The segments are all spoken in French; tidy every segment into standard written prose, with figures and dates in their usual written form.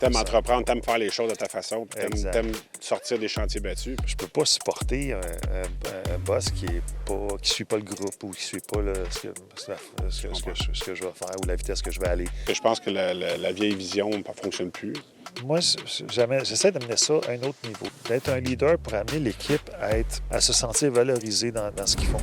T'aimes entreprendre, t'aimes faire les choses de ta façon, puis t'aimes sortir des chantiers battus. Je peux pas supporter un boss qui suit pas le groupe ou qui suit pas ce que je vais faire ou la vitesse que je vais aller. Je pense que la vieille vision ne fonctionne plus. Moi, j'essaie d'amener ça à un autre niveau. D'être un leader pour amener l'équipe à se sentir valorisée dans ce qu'ils font.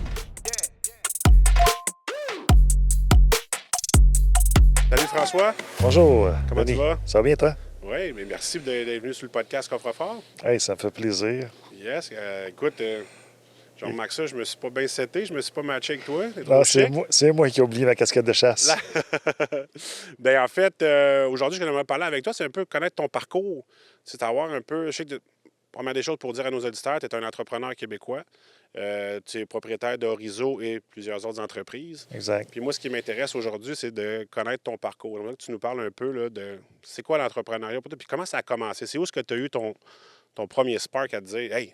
Salut François. Bonjour. Comment tu vas? Ça va bien, toi? Oui, mais merci d'être venu sur le podcast Coffre-Fort. Hey, ça me fait plaisir. Yes. Écoute, je remarque ça, je me suis pas bien seté, je me suis pas matché avec toi. Non, c'est moi qui ai oublié ma casquette de chasse. Bien, en fait, aujourd'hui, ce que j'aimerais parler avec toi, c'est un peu connaître ton parcours. C'est avoir un peu... Je sais que, première des choses pour dire à nos auditeurs, tu es un entrepreneur québécois. Tu es propriétaire d'Orizo et plusieurs autres entreprises. Exact. Puis moi, ce qui m'intéresse aujourd'hui, c'est de connaître ton parcours. J'aimerais que tu nous parles un peu là, de c'est quoi l'entrepreneuriat pour toi, puis comment ça a commencé. C'est où est-ce que tu as eu ton premier spark à te dire « Hey,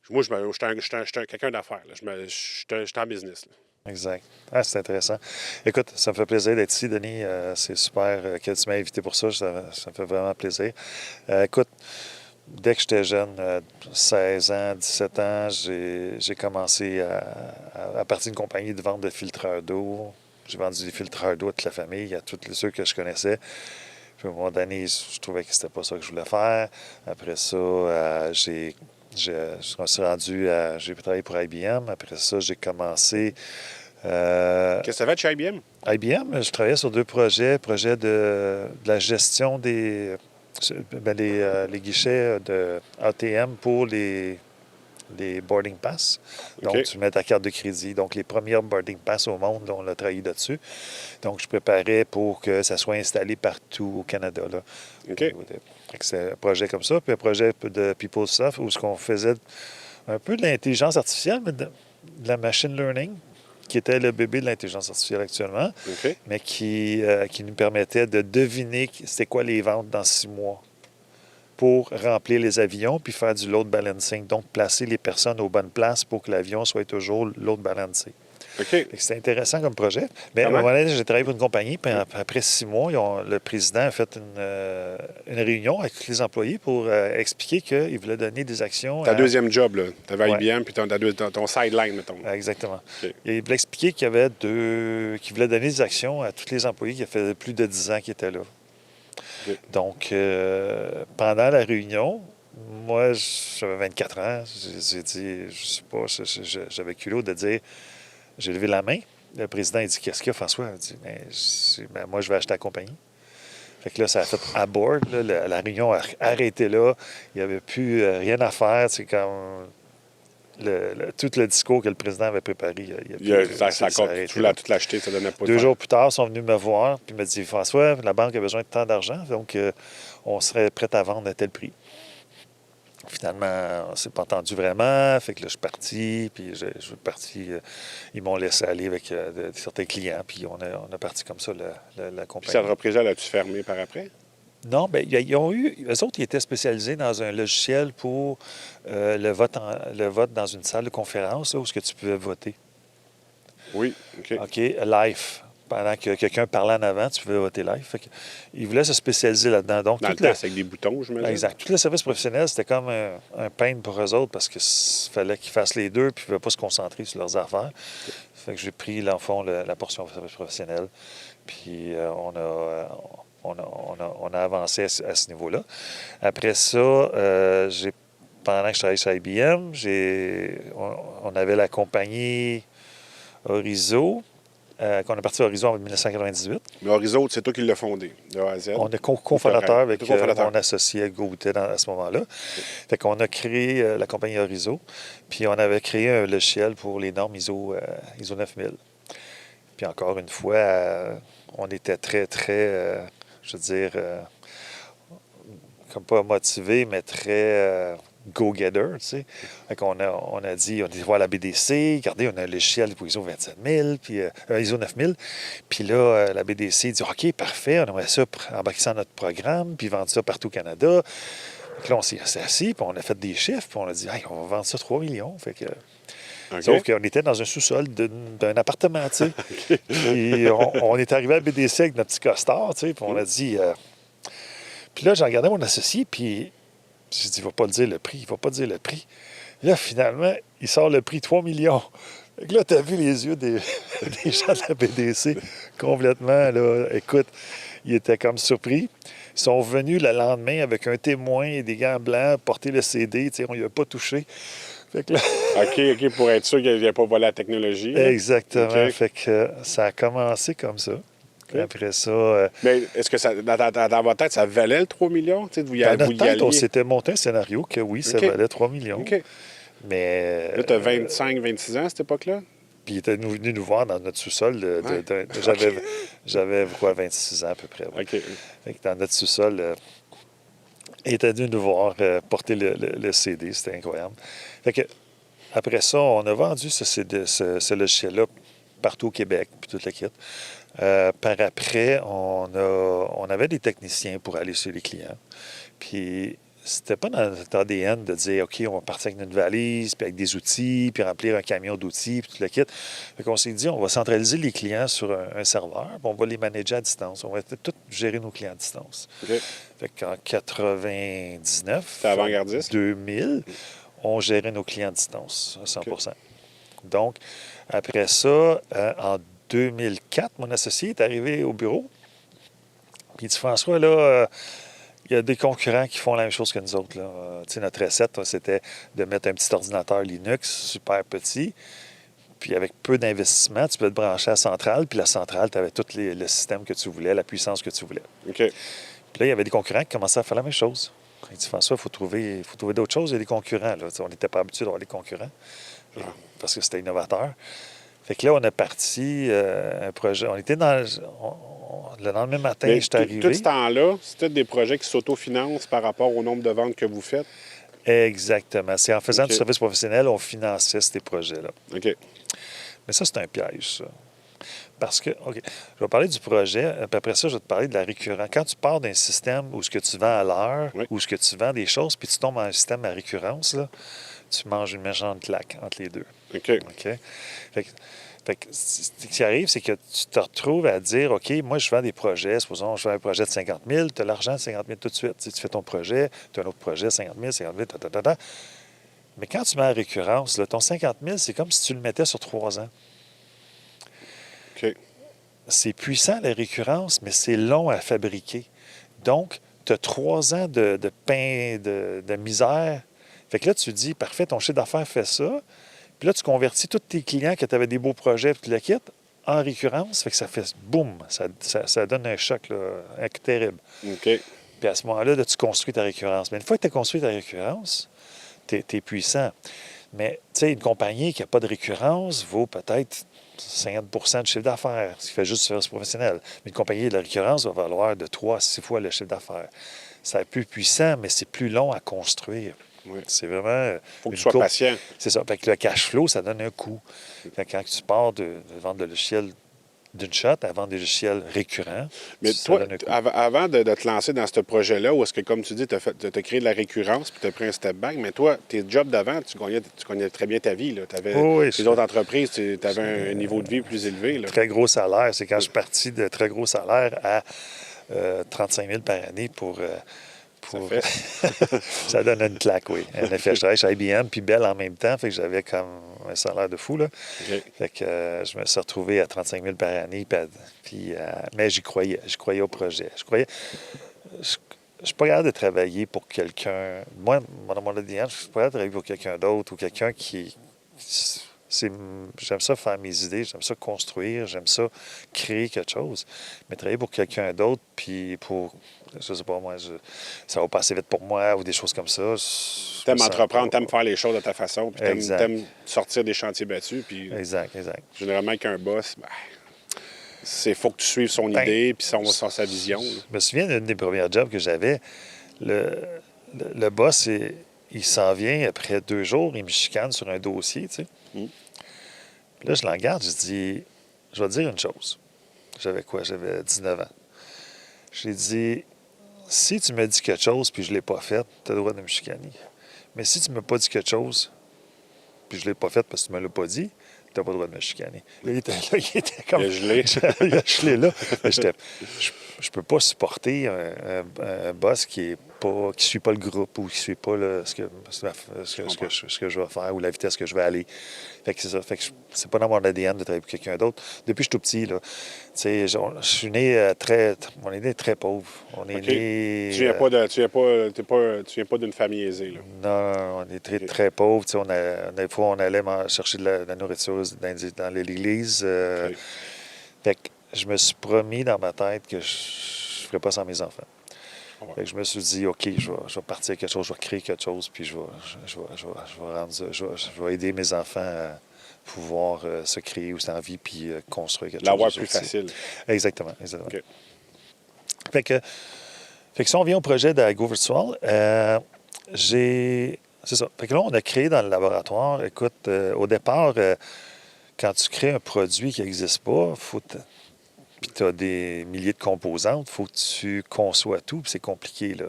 moi, je suis quelqu'un d'affaires. Je suis en business. » Exact. Ah, c'est intéressant. Écoute, ça me fait plaisir d'être ici, Denis. C'est super que tu m'as invité pour ça. Ça me fait vraiment plaisir. Écoute, dès que j'étais jeune, 16 ans, 17 ans, j'ai commencé à partir d'une compagnie de vente de filtreurs d'eau. J'ai vendu des filtreurs d'eau à toute la famille, à tous ceux que je connaissais. Puis à un moment donné, je trouvais que c'était pas ça que je voulais faire. Après ça, je me suis rendu j'ai travaillé pour IBM. Après ça, j'ai commencé... Qu'est-ce que ça fait chez IBM? IBM, je travaillais sur 2 projets. Projet de la gestion des les guichets de ATM pour les boarding pass. Donc, Okay. tu mets ta carte de crédit. Donc, les premières boarding pass au monde, on a travaillé là-dessus. Donc, je préparais pour que ça soit installé partout au Canada. Là. OK. C'est un projet comme ça. Puis un projet de PeopleSoft où ce qu'on faisait un peu de l'intelligence artificielle, mais de la machine learning, qui était le bébé de l'intelligence artificielle actuellement, OK. mais qui nous permettait de deviner c'était quoi les ventes dans 6 mois pour remplir les avions puis faire du load balancing, donc placer les personnes aux bonnes places pour que l'avion soit toujours load balancé. OK. C'était intéressant comme projet. Mais à un moment donné, j'ai travaillé pour une compagnie, puis après 6 mois, le président a fait une réunion avec tous les employés pour expliquer qu'il voulait donner des actions. Ta deuxième job, là. Tu avais Ouais. IBM, puis ton sideline, mettons. Exactement. Okay. Il voulait expliquer qu'il voulait donner des actions à tous les employés qui avaient plus de 10 ans qui étaient là. Okay. Donc, pendant la réunion, moi, j'avais 24 ans. J'ai dit, je sais pas, j'avais culot de dire, j'ai levé la main. Le président, il dit, qu'est-ce qu'il y a, François? Il dit, moi, je vais acheter la compagnie. Fait que là, ça a fait à bord. La réunion a arrêté là. Il n'y avait plus rien à faire. C'est comme tout le discours que le président avait préparé. Tu voulais tout l'acheter, ça donnait pas de 2 jours plus tard, ils sont venus me voir et me dit, François, la banque a besoin de tant d'argent, donc on serait prêt à vendre à tel prix. Finalement, on ne s'est pas entendu vraiment. Fait que là, je suis parti, puis je suis parti. Ils m'ont laissé aller avec certains clients, puis on a parti comme ça la compagnie. Puis cette reprise-là, l'as-tu fermée par après? Non, bien, eux autres, ils étaient spécialisés dans un logiciel pour le vote dans une salle de conférence, là, où tu pouvais voter. Oui, OK. OK, live. Pendant que quelqu'un parlait en avant, tu pouvais voter live. Fait que, ils voulaient se spécialiser là-dedans. Donc, dans le temps, c'est avec des boutons, je me dis. Exact. Tout le service professionnel, c'était comme un pain pour eux autres parce qu'il fallait qu'ils fassent les deux puis ils ne pouvaient pas se concentrer sur leurs affaires. Fait que j'ai pris, dans le fond, la portion service professionnel. Puis on a avancé à ce niveau-là. Après ça, pendant que je travaillais chez IBM, on avait la compagnie Orizo, qu'on a parti à Orizo en 1998. Mais Orizo, c'est toi qui l'as fondé, de A à Z. On est cofondateur avec mon associé Gauthier à ce moment-là. Fait qu'on a créé la compagnie Orizo, puis on avait créé un logiciel pour les normes ISO 9000. Puis encore une fois, on était très, très, je veux dire, comme pas motivé, mais très go-getter, tu sais. Fait qu'on a dit, on est voir la BDC, regardez, on a un logiciel pour ISO 27000, puis ISO 9000. Puis là, la BDC dit, OK, parfait, on aimerait ça embarquer ça dans notre programme, puis vendre ça partout au Canada. Fait que là, on s'est assis, puis on a fait des chiffres, puis on a dit, hey, on va vendre ça 3 millions. Fait que... Okay. Sauf qu'on était dans un sous-sol d'un appartement, tu sais. Puis on est arrivé à BDC avec notre petit costard, tu sais, puis on a dit... Puis là, j'ai regardé mon associé, puis j'ai dit, il va pas le dire le prix, il va pas dire le prix. Là, finalement, il sort le prix 3 millions. Fait que là, tu as vu les yeux des, des gens de la BDC complètement. Là. Écoute, ils étaient comme surpris. Ils sont venus le lendemain avec un témoin et des gants blancs, porter le CD. On ne lui a pas touché. Fait que là... OK, pour être sûr qu'il n'ait pas volé la technologie. Là. Exactement. Okay. Fait que ça a commencé comme ça. Okay. Après ça... Mais est-ce que ça, dans votre tête, ça valait le 3 millions? Vous y, dans vous notre tête, on s'était monté un scénario que oui, ça valait 3 millions. OK. Mais... Là, tu as 25, 26 ans à cette époque-là? Puis il était venu nous voir dans notre sous-sol. J'avais quoi, 26 ans à peu près. Ouais. OK. Fait que dans notre sous-sol, il était venu nous voir porter le CD. C'était incroyable. Fait que, après ça, on a vendu ce logiciel-là partout au Québec, puis toute la kit. Par après, on avait des techniciens pour aller chez les clients. Puis c'était pas dans notre ADN de dire, OK, on va partir avec une valise, puis avec des outils, puis remplir un camion d'outils, puis tout le kit. Fait qu'on s'est dit, on va centraliser les clients sur un serveur, puis on va les manager à distance. On va tout gérer nos clients à distance. Okay. Fait qu'en 99, avant-gardiste. 2000, on gérait nos clients à distance, à 100 okay. Donc, après ça, en 2004, mon associé est arrivé au bureau. Puis il dit, François, là, il y a des concurrents qui font la même chose que nous autres. Notre recette, c'était de mettre un petit ordinateur Linux, super petit, puis avec peu d'investissement, tu peux te brancher à la centrale, puis la centrale, tu avais tout le système que tu voulais, la puissance que tu voulais. OK. Puis là, il y avait des concurrents qui commençaient à faire la même chose. Il dit, François, il faut trouver d'autres choses. Il y a des concurrents. Là. On n'était pas habitué d'avoir des concurrents parce que c'était innovateur. Fait que là, on a parti un projet. On était dans... le lendemain matin, je suis arrivé. Tout ce temps-là, c'était des projets qui s'autofinancent par rapport au nombre de ventes que vous faites? Exactement. C'est en faisant du service professionnel, on finançait ces projets-là. OK. Mais ça, c'est un piège, ça. Parce que, OK, je vais parler du projet, puis après ça, je vais te parler de la récurrence. Quand tu pars d'un système où ce que tu vends à l'heure, où ce que tu vends des choses, puis tu tombes dans un système à récurrence, là, tu manges une méchante claque entre les deux. OK. Fait que ce qui arrive, c'est que tu te retrouves à dire, OK, moi, je vends des projets. Supposons, je vends un projet de 50 000, tu as l'argent de 50 000 tout de suite. Tu fais ton projet, tu as un autre projet, 50 000, 50 000, Mais quand tu mets en récurrence, là, ton 50 000, c'est comme si tu le mettais sur 3 ans. OK. C'est puissant, la récurrence, mais c'est long à fabriquer. Donc, tu as 3 ans de pain, de misère. Fait que là, tu dis, parfait, ton chiffre d'affaires fait ça. Puis là, tu convertis tous tes clients que tu avais des beaux projets, puis tu le quittes en récurrence. Fait que ça fait boum, ça donne un choc là, terrible. OK. Puis à ce moment-là, là, tu construis ta récurrence. Mais une fois que tu as construit ta récurrence, tu es puissant. Mais tu sais, une compagnie qui n'a pas de récurrence vaut peut-être 50 du chiffre d'affaires, ce qui fait juste du service professionnel. Mais une compagnie de la récurrence va valoir de 3 à 6 fois le chiffre d'affaires. C'est plus puissant, mais c'est plus long à construire. Oui. C'est vraiment... Il faut que tu sois patient. C'est ça. Fait que le cash flow, ça donne un coût. Fait que quand tu pars de vendre le logiciel d'une shot à vendre des logiciels récurrents, mais ça toi, donne un coût. Avant de te lancer dans ce projet-là, où est-ce que, comme tu dis, tu as créé de la récurrence puis tu as pris un step back, mais toi, tes jobs d'avant, tu gagnais très bien ta vie. Tu avais les autres entreprises, tu avais un niveau de vie plus élevé. Là. Très gros salaire. C'est quand je suis parti de très gros salaire à 35 000 par année pour ça donne une claque, oui. En effet, je travaillais chez IBM puis Bell en même temps, fait que j'avais comme un salaire de fou, là. Okay. Fait que je me suis retrouvé à 35 000 par année, mais j'y croyais au projet. Je suis pas capable de travailler pour quelqu'un... Moi, mon ADN, je suis pas capable de travailler pour quelqu'un d'autre ou quelqu'un qui... J'aime ça faire mes idées, j'aime ça construire, j'aime ça créer quelque chose. Mais travailler pour quelqu'un d'autre, puis pour... Je sais pas, moi, ça va passer vite pour moi ou des choses comme ça. T'aimes entreprendre, t'aimes faire les choses de ta façon, puis t'aimes sortir des chantiers battus. Puis exact. Généralement, avec un boss, il faut que tu suives son idée puis sa vision. Là. Je me souviens d'une des premières jobs que j'avais. Le boss, il s'en vient après 2 jours, il me chicane sur un dossier, tu sais. Puis là, je l'en regarde, je dis, je vais te dire une chose. J'avais 19 ans. J'ai dit, si tu me dis quelque chose puis je ne l'ai pas fait, tu as le droit de me chicaner. Mais si tu ne m'as pas dit quelque chose puis je ne l'ai pas fait parce que tu ne me l'as pas dit, tu n'as pas le droit de me chicaner. Là, il était comme... Il a gelé. Il a gelé là. je peux pas supporter un boss qui suit pas le groupe ou qui suit pas ce que je vais faire ou la vitesse que je vais aller. Fait que c'est ça. Fait que c'est pas dans mon ADN de travailler pour quelqu'un d'autre. Depuis que je suis tout petit, là, tu sais, je suis né on est né très pauvre. On est né... Tu viens pas d'une famille aisée, là. Non, on est très, très pauvre. Tu sais, des fois, on allait chercher de la nourriture dans l'église. Fait que je me suis promis dans ma tête que je ne ferais pas sans mes enfants. Ouais. Fait que je me suis dit, OK, je vais partir quelque chose, je vais créer quelque chose, puis je vais aider mes enfants à pouvoir se créer aussi en vie, puis construire quelque chose. L'avoir plus facile. Exactement. Okay. Fait que si on vient au projet d'Ago Virtual, c'est ça. Fait que là, on a créé dans le laboratoire, écoute, au départ, quand tu crées un produit qui n'existe pas, puis tu as des milliers de composantes, il faut que tu conçois tout, puis c'est compliqué, là.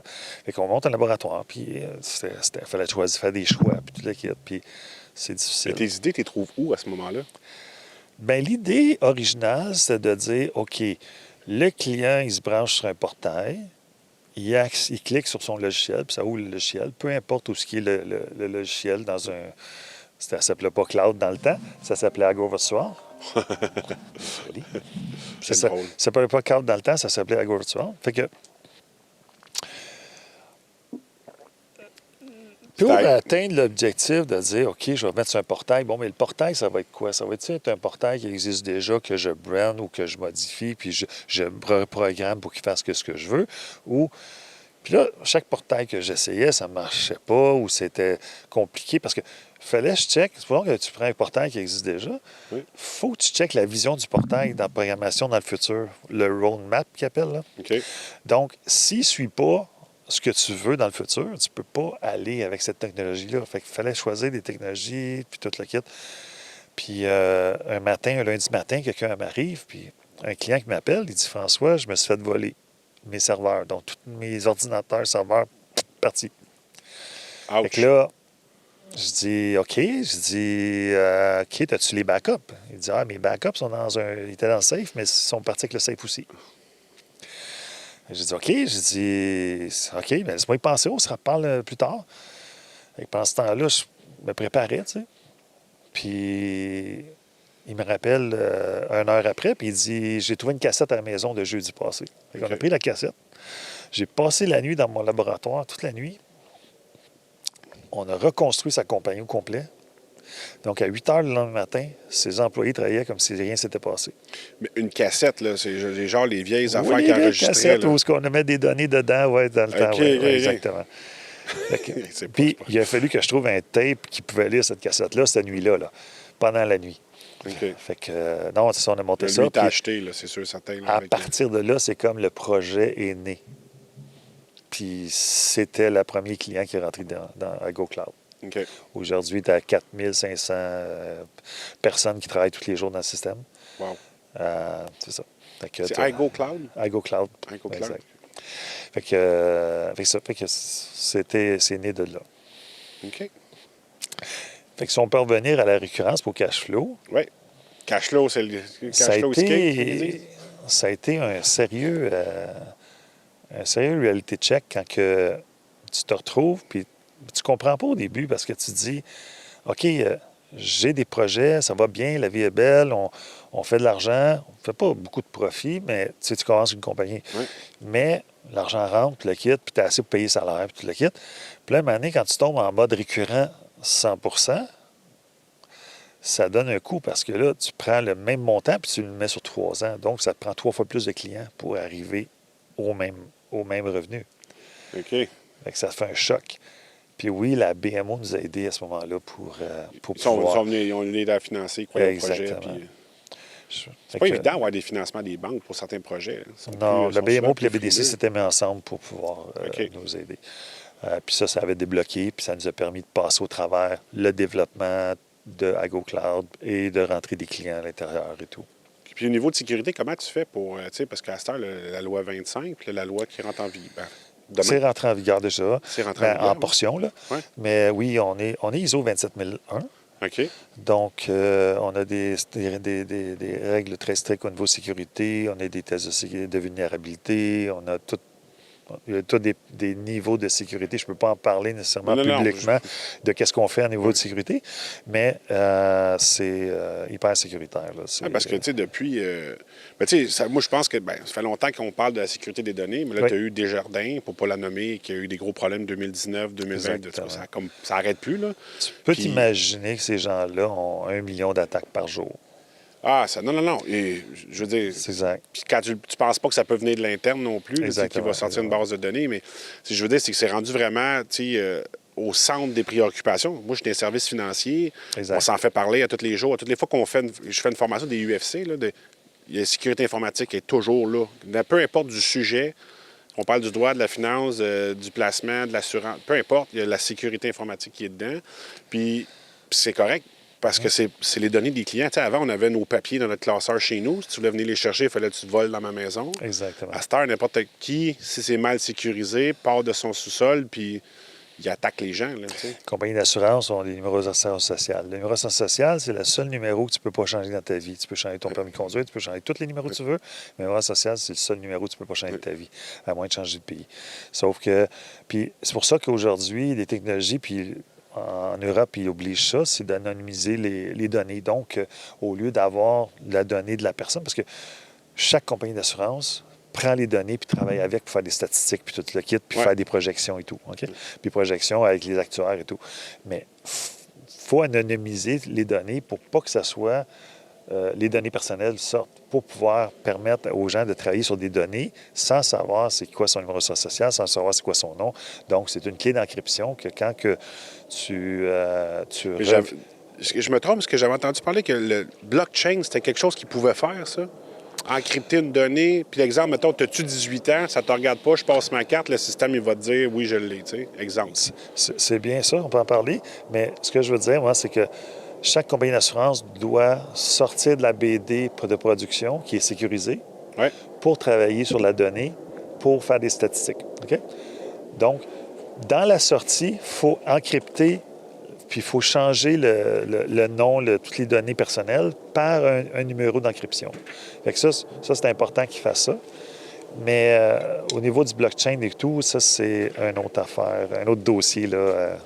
Fait qu'on monte un laboratoire, puis il fallait faire des choix, puis tout le kit, puis c'est difficile. Mais tes idées, tu les trouves où à ce moment-là? Bien, l'idée originale, c'est de dire, OK, le client, il se branche sur un portail, il clique sur son logiciel, puis ça ouvre le logiciel, peu importe où ce qui est le logiciel dans un... Ça ne s'appelait pas Cloud dans le temps, ça s'appelait Ago Virtual. Ça ne s'appelait pas Cloud dans le temps, ça s'appelait Ago Virtual. Fait que pour atteindre l'objectif de dire, OK, je vais mettre sur un portail, bon, mais le portail, ça va être quoi? Ça va être un portail qui existe déjà, que je brand ou que je modifie, puis je reprogramme pour qu'il fasse ce que je veux, ou... Puis là, chaque portail que j'essayais, ça ne marchait pas ou c'était compliqué parce que fallait que je check. Supposons que tu prends un portail qui existe déjà. Il faut que tu checkes la vision du portail dans la programmation dans le futur, le roadmap qu'ils appellent. Là. Okay. Donc, s'il ne suit pas ce que tu veux dans le futur, tu ne peux pas aller avec cette technologie-là. Fait qu'il fallait choisir des technologies, puis tout le kit. Puis un lundi matin, quelqu'un m'arrive, puis un client qui m'appelle, il dit « François, je me suis fait voler mes serveurs. Donc, tous mes ordinateurs, serveurs, partis. » Fait que là, je dis, OK. Je dis, OK, as-tu les backups? Il dit, mes backups sont ils étaient dans le safe, mais ils sont partis avec le safe aussi. Je dis, OK. Je dis, OK, mais laisse-moi y penser, on se reparle plus tard. Et pendant ce temps-là, je me préparais, tu sais. Puis, il me rappelle 1 heure après, puis il dit, j'ai trouvé une cassette à la maison de jeudi passé. Fait qu'on a pris la cassette. J'ai passé la nuit dans mon laboratoire, toute la nuit. On a reconstruit sa compagnie au complet. Donc, à 8 heures le lendemain matin, ses employés travaillaient comme si rien ne s'était passé. Mais une cassette, là, c'est genre les vieilles affaires qui enregistraient. Cassettes où on met des données dedans, dans le temps. Exactement. Puis, il a fallu que je trouve un tape qui pouvait lire cette cassette-là, cette nuit-là, pendant la nuit. Okay. Fait que, non, c'est ça, on a monté ça. Lui, t'as acheté, là, c'est sûr, certain. Là, à partir de là, c'est comme le projet est né. Puis c'était le premier client qui est rentré dans Ago Cloud. Okay. Aujourd'hui, tu as 4500 personnes qui travaillent tous les jours dans le système. Wow. C'est ça. C'est Ago Cloud? Ago Cloud. Ago Cloud. Exact. Fait que c'est né de là. OK. Fait que si on peut revenir à la récurrence pour cash flow. Oui. Cash flow, c'est le cash flow escape. Ça a été un sérieux reality check quand que tu te retrouves, puis tu comprends pas au début parce que tu te dis, OK, j'ai des projets, ça va bien, la vie est belle, on fait de l'argent, on ne fait pas beaucoup de profit, mais tu commences une compagnie. Oui. Mais l'argent rentre, tu le quittes, puis tu as assez pour payer le salaire, puis tu le quittes. Puis là, à un moment donné, quand tu tombes en mode récurrent 100%, ça donne un coup parce que là, tu prends le même montant puis tu le mets sur 3 ans. Donc, ça te prend 3 fois plus de clients pour arriver au même revenu. OK. Fait que ça fait un choc. Puis oui, la BMO nous a aidés à ce moment-là pour pouvoir... Ils ont aidé à financer, croire le projet. C'est pas évident d'avoir des financements des banques pour certains projets. Non, la BMO et la BDC s'étaient mis ensemble pour pouvoir nous aider. Puis ça avait débloqué, puis ça nous a permis de passer au travers le développement de Ago Cloud et de rentrer des clients à l'intérieur et tout. Puis au niveau de sécurité, comment tu fais pour... parce qu'à cette heure, la loi 25, puis la loi qui rentre en vigueur... C'est rentré en vigueur déjà. C'est rentré en vigueur. En portion, là. Ouais. Mais oui, on est ISO 27001. OK. Donc, on a des règles très strictes au niveau sécurité, on a des tests de vulnérabilité, on a tout. Il y a tous des niveaux de sécurité. Je ne peux pas en parler nécessairement publiquement de qu'est-ce qu'on fait au niveau de sécurité, mais c'est hyper sécuritaire. Là. Parce que, tu sais, depuis... moi, je pense que ça fait longtemps qu'on parle de la sécurité des données, mais là, tu as eu Desjardins, pour ne pas la nommer, qui a eu des gros problèmes 2019, 2020. Ça n'arrête plus, là. Tu peux t'imaginer que ces gens-là ont 1 million d'attaques par jour. Ah, ça, non. Et, je veux dire... C'est exact. Puis quand tu penses pas que ça peut venir de l'interne non plus, qui va sortir une base de données, mais je veux dire, c'est que c'est rendu vraiment, au centre des préoccupations. Moi, je suis un service financier. Exact. On s'en fait parler à tous les jours. À toutes les fois je fais une formation des UFC, la sécurité informatique est toujours là. Peu importe du sujet, on parle du droit, de la finance, du placement, de l'assurance, peu importe, il y a la sécurité informatique qui est dedans. Puis c'est correct. Parce que c'est les données des clients. T'sais, avant, on avait nos papiers dans notre classeur chez nous. Si tu voulais venir les chercher, il fallait que tu te voles dans ma maison. Exactement. À cette heure, n'importe qui, si c'est mal sécurisé, part de son sous-sol, puis il attaque les gens. Les compagnies d'assurance ont des numéros d'assurance sociale. Le numéro d'assurance sociale, c'est le seul numéro que tu ne peux pas changer dans ta vie. Tu peux changer ton permis de conduire, tu peux changer tous les numéros que tu veux. Le numéro social, c'est le seul numéro que tu ne peux pas changer de ta vie, à moins de changer de pays. Sauf que... Puis c'est pour ça qu'aujourd'hui, les technologies, puis... En Europe, ils obligent ça, c'est d'anonymiser les données. Donc, au lieu d'avoir la donnée de la personne, parce que chaque compagnie d'assurance prend les données puis travaille avec pour faire des statistiques puis tout le kit, puis faire des projections et tout. OK? Puis projections avec les actuaires et tout. Mais il faut anonymiser les données pour pas que ça soit... les données personnelles sortent pour pouvoir permettre aux gens de travailler sur des données sans savoir c'est quoi son numéro social, sans savoir c'est quoi son nom. Donc, c'est une clé d'encryption que quand que je me trompe parce que j'avais entendu parler que le blockchain, c'était quelque chose qui pouvait faire, ça? Encrypter une donnée. Puis l'exemple, mettons, as-tu 18 ans, ça te regarde pas, je passe ma carte, le système, il va te dire oui, je l'ai, tu sais. Exemple. C'est bien ça, on peut en parler. Mais ce que je veux dire, moi, c'est que chaque compagnie d'assurance doit sortir de la BD de production qui est sécurisée pour travailler sur la donnée, pour faire des statistiques. OK? Donc, dans la sortie, il faut encrypter, puis il faut changer le nom, toutes les données personnelles par un numéro d'encryption. Fait que ça c'est important qu'ils fassent ça. Mais au niveau du blockchain et tout, ça, c'est une autre affaire, un autre dossier, là.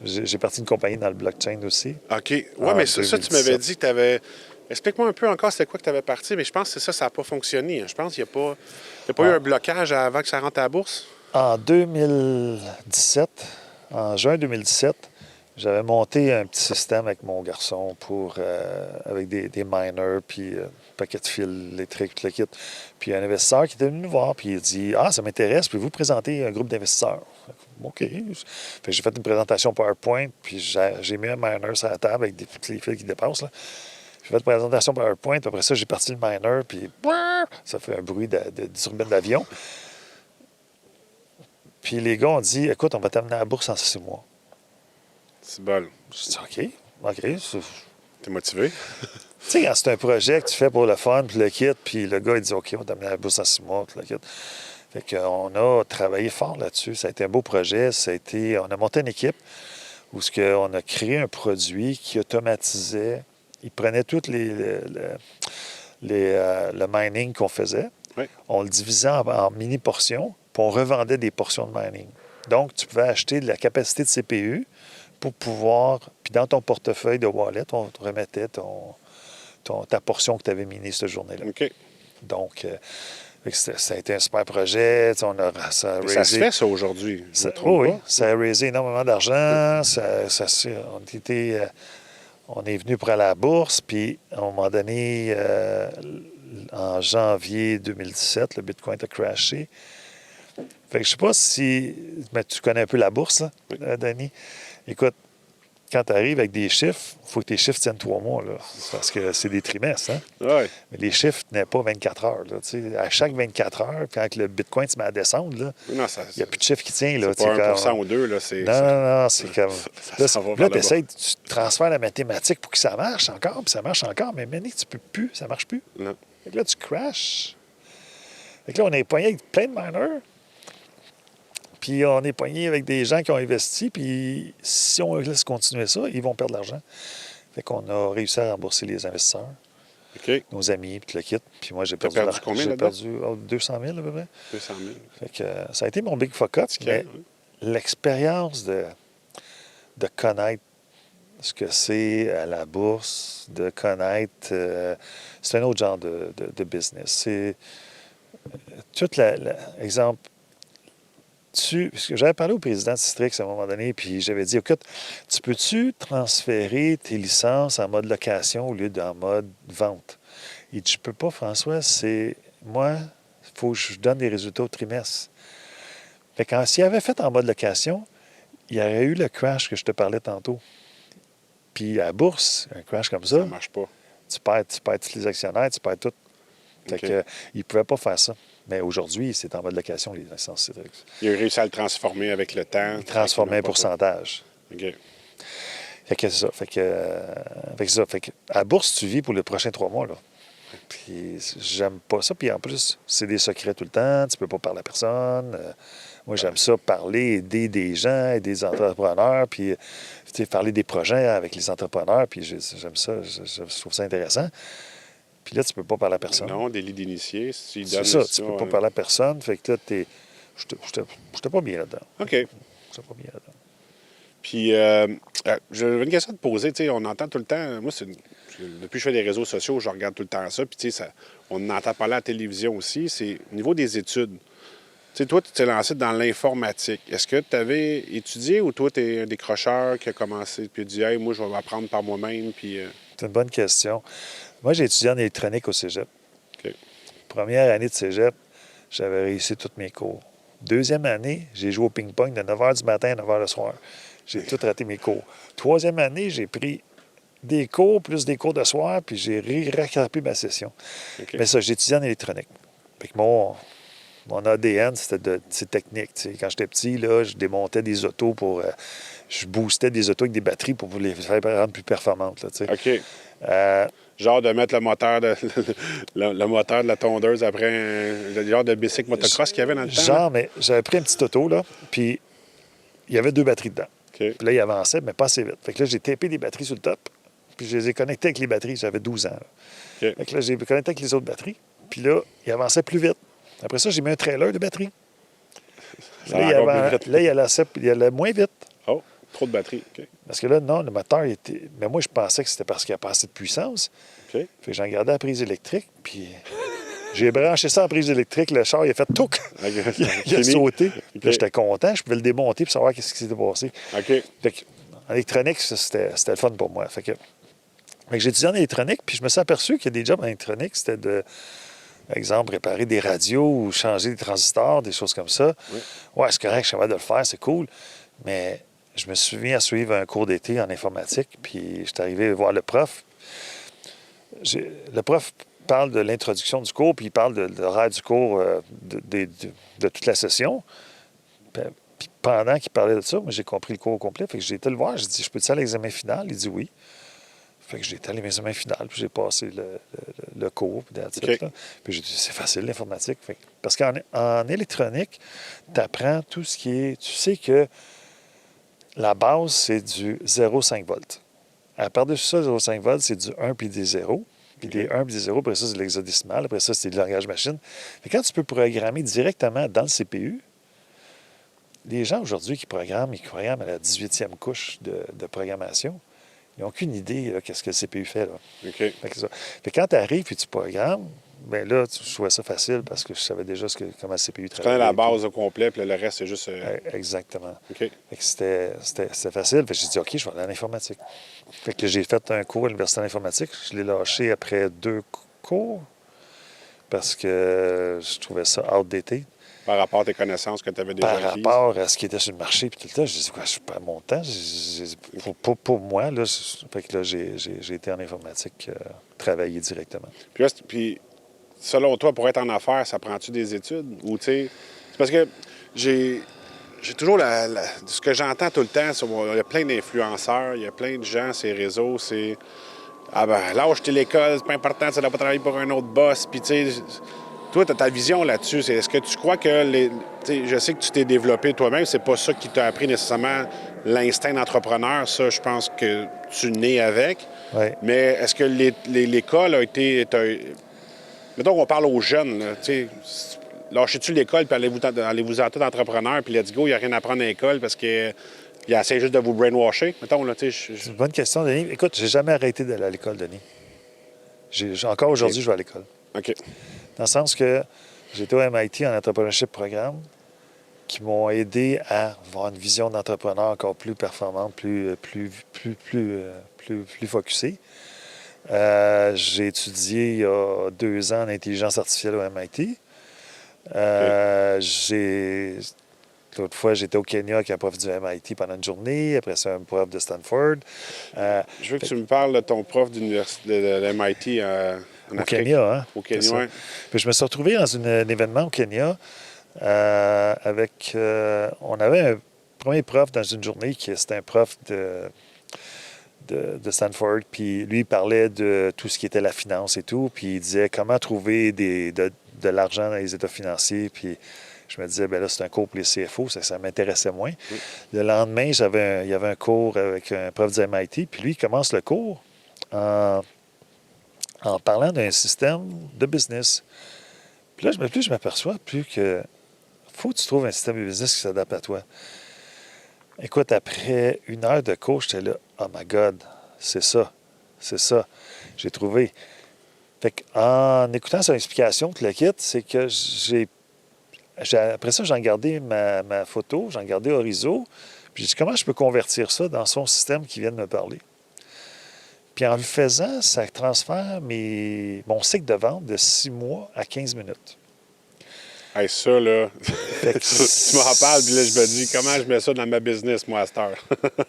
J'ai parti d'une compagnie dans le blockchain aussi. OK. Oui, mais ça, tu m'avais dit que tu avais... Explique-moi un peu encore c'était quoi que tu avais parti, mais je pense que ça n'a pas fonctionné. Je pense qu'il n'y a pas eu un blocage avant que ça rentre à la bourse. En 2017, en juin 2017, j'avais monté un petit système avec mon garçon avec des miners, puis un paquet de fils électriques, tout le kit. Puis un investisseur qui était venu nous voir, puis il dit « Ah, ça m'intéresse, puis vous présenter un groupe d'investisseurs. » OK. Fait que j'ai fait une présentation PowerPoint, puis j'ai mis un miner sur la table avec tous les fils qui dépassent. Là. J'ai fait une présentation PowerPoint, puis après ça, j'ai parti le miner, puis ça fait un bruit de turbine d'avion. Puis les gars ont dit « Écoute, on va t'amener à la bourse en 6 mois. » C'est bon. Je dis OK. T'es motivé? Tu sais, quand c'est un projet que tu fais pour le fun, puis le kit, puis le gars, il dit OK, on va t'amener à la bourse en 6 mois, puis le kit. Fait qu'on a travaillé fort là-dessus. Ça a été un beau projet. On a monté une équipe où on a créé un produit qui automatisait. Il prenait tout le mining qu'on faisait. Oui. On le divisait en mini-portions, puis on revendait des portions de mining. Donc, tu pouvais acheter de la capacité de CPU pour pouvoir... Puis dans ton portefeuille de wallet, on te remettait ta portion que tu avais minée cette journée-là. OK. Donc... ça a été un super projet. Ça se fait, ça, aujourd'hui? Oui, ça a raisé énormément d'argent. On est venu pour aller à la bourse, puis à un moment donné, en janvier 2017, le Bitcoin a crashé. Fait que je sais pas si... Mais tu connais un peu la bourse, là, Danny. Écoute, quand tu arrives avec des chiffres, il faut que tes chiffres tiennent 3 mois, là, parce que c'est des trimestres. Hein? Ouais. Mais les chiffres ne tenaient pas 24 heures. Là, à chaque 24 heures, quand le Bitcoin se met à descendre, il n'y a plus de chiffre qui tient. Là, c'est pas 1% ou 2 là, c'est... Non, c'est comme... Là, tu essaies, tu transfères la mathématique pour que ça marche encore, puis ça marche encore, mais maintenant, tu peux plus, ça marche plus. Non. Fait que là, tu crashes. Fait que là, on est pogné avec plein de miners. Puis on est pogné avec des gens qui ont investi, puis si on laisse continuer ça, ils vont perdre de l'argent. Fait qu'on a réussi à rembourser les investisseurs, OK. nos amis, puis tout le kit. Puis moi, j'ai T'as perdu, perdu combien j'ai là-dedans? perdu 200 000 à peu près. 200 000. Fait que ça a été mon big fuck up, mais l'expérience de connaître ce que c'est à la bourse, de connaître... c'est un autre genre de business. C'est exemple, parce que j'avais parlé au président de Cistrix à un moment donné, puis j'avais dit, écoute, tu peux-tu transférer tes licences en mode location au lieu d'en mode vente? Il dit, je peux pas, François, moi, il faut que je donne des résultats au trimestre. Fait que s'il avait fait en mode location, il y aurait eu le crash que je te parlais tantôt. Puis à la bourse, un crash comme ça, Ça marche pas. tu perds tous les actionnaires, tu perds tout. Fait OK. que, il ne pouvait pas faire ça. Mais aujourd'hui, c'est en mode location, les licences Citrix. Il a réussi à le transformer avec le temps. Il transformait un pourcentage. OK. Fait que c'est ça. Fait que à la bourse, tu vis pour les prochains 3 mois, là. Puis j'aime pas ça. Puis en plus, c'est des secrets tout le temps. Tu peux pas parler à personne. Moi, j'aime ça, parler, aider des gens, aider des entrepreneurs, puis parler des projets avec les entrepreneurs. Puis j'aime ça. Je trouve ça intéressant. Puis là, tu peux pas parler à personne. Non, des lits d'initiés. Si C'est ça, tu peux pas parler à personne. Fait que là, j'étais pas bien là-dedans. OK. J'étais pas bien là-dedans. Puis, j'avais une question à te poser. Tu sais, on entend tout le temps. Moi, depuis que je fais des réseaux sociaux, je regarde tout le temps ça. Puis, tu sais, on entend parler à la télévision aussi. C'est au niveau des études. Tu sais, toi, tu t'es lancé dans l'informatique. Est-ce que tu avais étudié ou toi, tu es un décrocheur qui a commencé puis dit, hey, moi, je vais m'apprendre par moi-même? Puis, C'est une bonne question. Moi, j'ai étudié en électronique au cégep. OK. Première année de cégep, j'avais réussi tous mes cours. Deuxième année, j'ai joué au ping-pong de 9 h du matin à 9 h le soir. J'ai tout raté mes cours. Troisième année, j'ai pris des cours plus des cours de soir, puis j'ai rattrapé ma session. OK. Mais ça, j'ai étudié en électronique. Fait que mon ADN, c'est technique. Tu sais. Quand j'étais petit, là, je démontais des autos pour... je boostais des autos avec des batteries pour les faire rendre plus performantes. Là, tu sais. OK. Genre de mettre le moteur de, le moteur de la tondeuse après le genre de bicycle motocross qu'il y avait dans le temps. Genre, mais j'avais pris un petit auto, là, puis il y avait 2 batteries dedans. OK. Puis là, il avançait, mais pas assez vite. Fait que là, j'ai tapé des batteries sur le top, puis je les ai connectées avec les batteries. J'avais 12 ans. Là. OK. Fait que là, j'ai connecté avec les autres batteries, puis là, il avançait plus vite. Après ça, j'ai mis un trailer de batterie. Là, il allait moins vite. Oh, trop de batterie. OK. Parce que là, non, le moteur était... Mais moi, je pensais que c'était parce qu'il n'y a pas assez de puissance. OK. Fait que j'en gardais la prise électrique, puis j'ai branché ça en prise électrique. Le char, il a fait touc! Il a sauté. OK. Puis là, j'étais content. Je pouvais le démonter pour savoir qu'est-ce qui s'était passé. OK. Fait que, en électronique, c'était le fun pour moi. Fait que j'ai étudié en électronique, puis je me suis aperçu qu'il y a des jobs en électronique. C'était de... Par exemple, réparer des radios ou changer des transistors, des choses comme ça. Oui. Ouais, c'est correct, je suis capable de le faire, c'est cool. Mais je me suis mis à suivre un cours d'été en informatique, puis je suis arrivé voir le prof. Le prof parle de l'introduction du cours, puis il parle de l'horaire du cours de toute la session. Puis pendant qu'il parlait de ça, moi, j'ai compris le cours au complet. Fait que j'ai été le voir, j'ai dit, je peux-tu aller à l'examen final? Il dit oui. Fait que j'ai été à l'examen final, puis j'ai passé le cours, puis that's it, là. Puis j'ai dit, c'est facile, l'informatique. Parce qu'en électronique, tu apprends tout ce qui est... Tu sais que la base, c'est du 0,5 volts. Par-dessus ça, 0,5 volts, c'est du 1 puis des 0. Puis des 1 puis des 0, après ça, c'est l'hexadécimal. Après ça, c'est le langage machine. Fait quand tu peux programmer directement dans le CPU, les gens aujourd'hui qui programment, ils programment à la 18e couche de programmation. Ils n'ont aucune idée de ce que le CPU fait. Là. OK. Fait que quand tu arrives et tu programmes, bien là, je trouvais ça facile parce que je savais déjà comment le CPU Tu travaillait. connais la base au complet, puis le reste, c'est juste... Exactement. OK. Fait que c'était facile. Fait que j'ai dit, OK, je vais aller en informatique. Fait que j'ai fait un cours à l'Université d'informatique. Je l'ai lâché après 2 cours parce que je trouvais ça outdated. Par rapport à tes connaissances que tu avais déjà Par acquises. rapport à ce qui était sur le marché, puis tout le temps, je disais, quoi, je perds mon temps. Pour moi, là, fait que là, j'ai été en informatique, travailler directement. Puis, là, puis, selon toi, pour être en affaires, ça prend-tu des études? Ou, tu sais, c'est parce que j'ai toujours ce que j'entends tout le temps, il y a plein d'influenceurs, il y a plein de gens sur ces réseaux, c'est... Ah ben, lâche t'es l'école, c'est pas important, ça doit pas travailler pour un autre boss, puis tu sais... Toi, tu as ta vision là-dessus. Est-ce que tu crois que je sais que tu t'es développé toi-même, c'est pas ça qui t'a appris nécessairement l'instinct d'entrepreneur. Ça, je pense que tu nais avec. Ouais. Mais est-ce que l'école a été... Mettons qu'on parle aux jeunes, là, lâchez-tu l'école puis allez-vous-en tout entrepreneur puis let's go, il n'y a rien à apprendre à l'école parce que il essaie juste de vous brainwasher. Mettons, là, C'est une bonne question, Denis. Écoute, j'ai jamais arrêté d'aller à l'école, Denis. Encore aujourd'hui, je vais à l'école. OK. Dans le sens que j'étais au MIT en entrepreneurship programme qui m'ont aidé à avoir une vision d'entrepreneur encore plus performante, plus focusée. J'ai étudié il y a 2 ans en intelligence artificielle au MIT. L'autre fois, j'étais au Kenya avec un prof du MIT pendant une journée. Après ça, un prof de Stanford. Je veux que tu me parles de ton prof d'université de MIT en Afrique. Kenya, hein? Au Kenya, oui. Puis je me suis retrouvé dans un événement au Kenya avec... on avait un premier prof dans une journée qui c'était un prof de Stanford, puis lui, il parlait de tout ce qui était la finance et tout, puis il disait comment trouver de l'argent dans les états financiers, puis je me disais, bien là, c'est un cours pour les CFO, ça m'intéressait moins. Oui. Le lendemain, il y avait un cours avec un prof du MIT, puis lui, il commence le cours en parlant d'un système de business. Puis là, plus je m'aperçois, plus que faut que tu trouves un système de business qui s'adapte à toi. Écoute, après 1 heure de cours, j'étais là, oh my God, c'est ça. J'ai trouvé. Fait qu'en écoutant son explication, tout le kit, c'est que après ça, j'ai regardé ma photo, j'ai regardé Horizo, puis j'ai dit comment je peux convertir ça dans son système qui vient de me parler. Puis en le faisant, ça transfère mon cycle de vente de 6 mois à 15 minutes. Hey, ça, là, tu m'en parles, puis là, je me dis, comment je mets ça dans ma business, moi, à cette heure?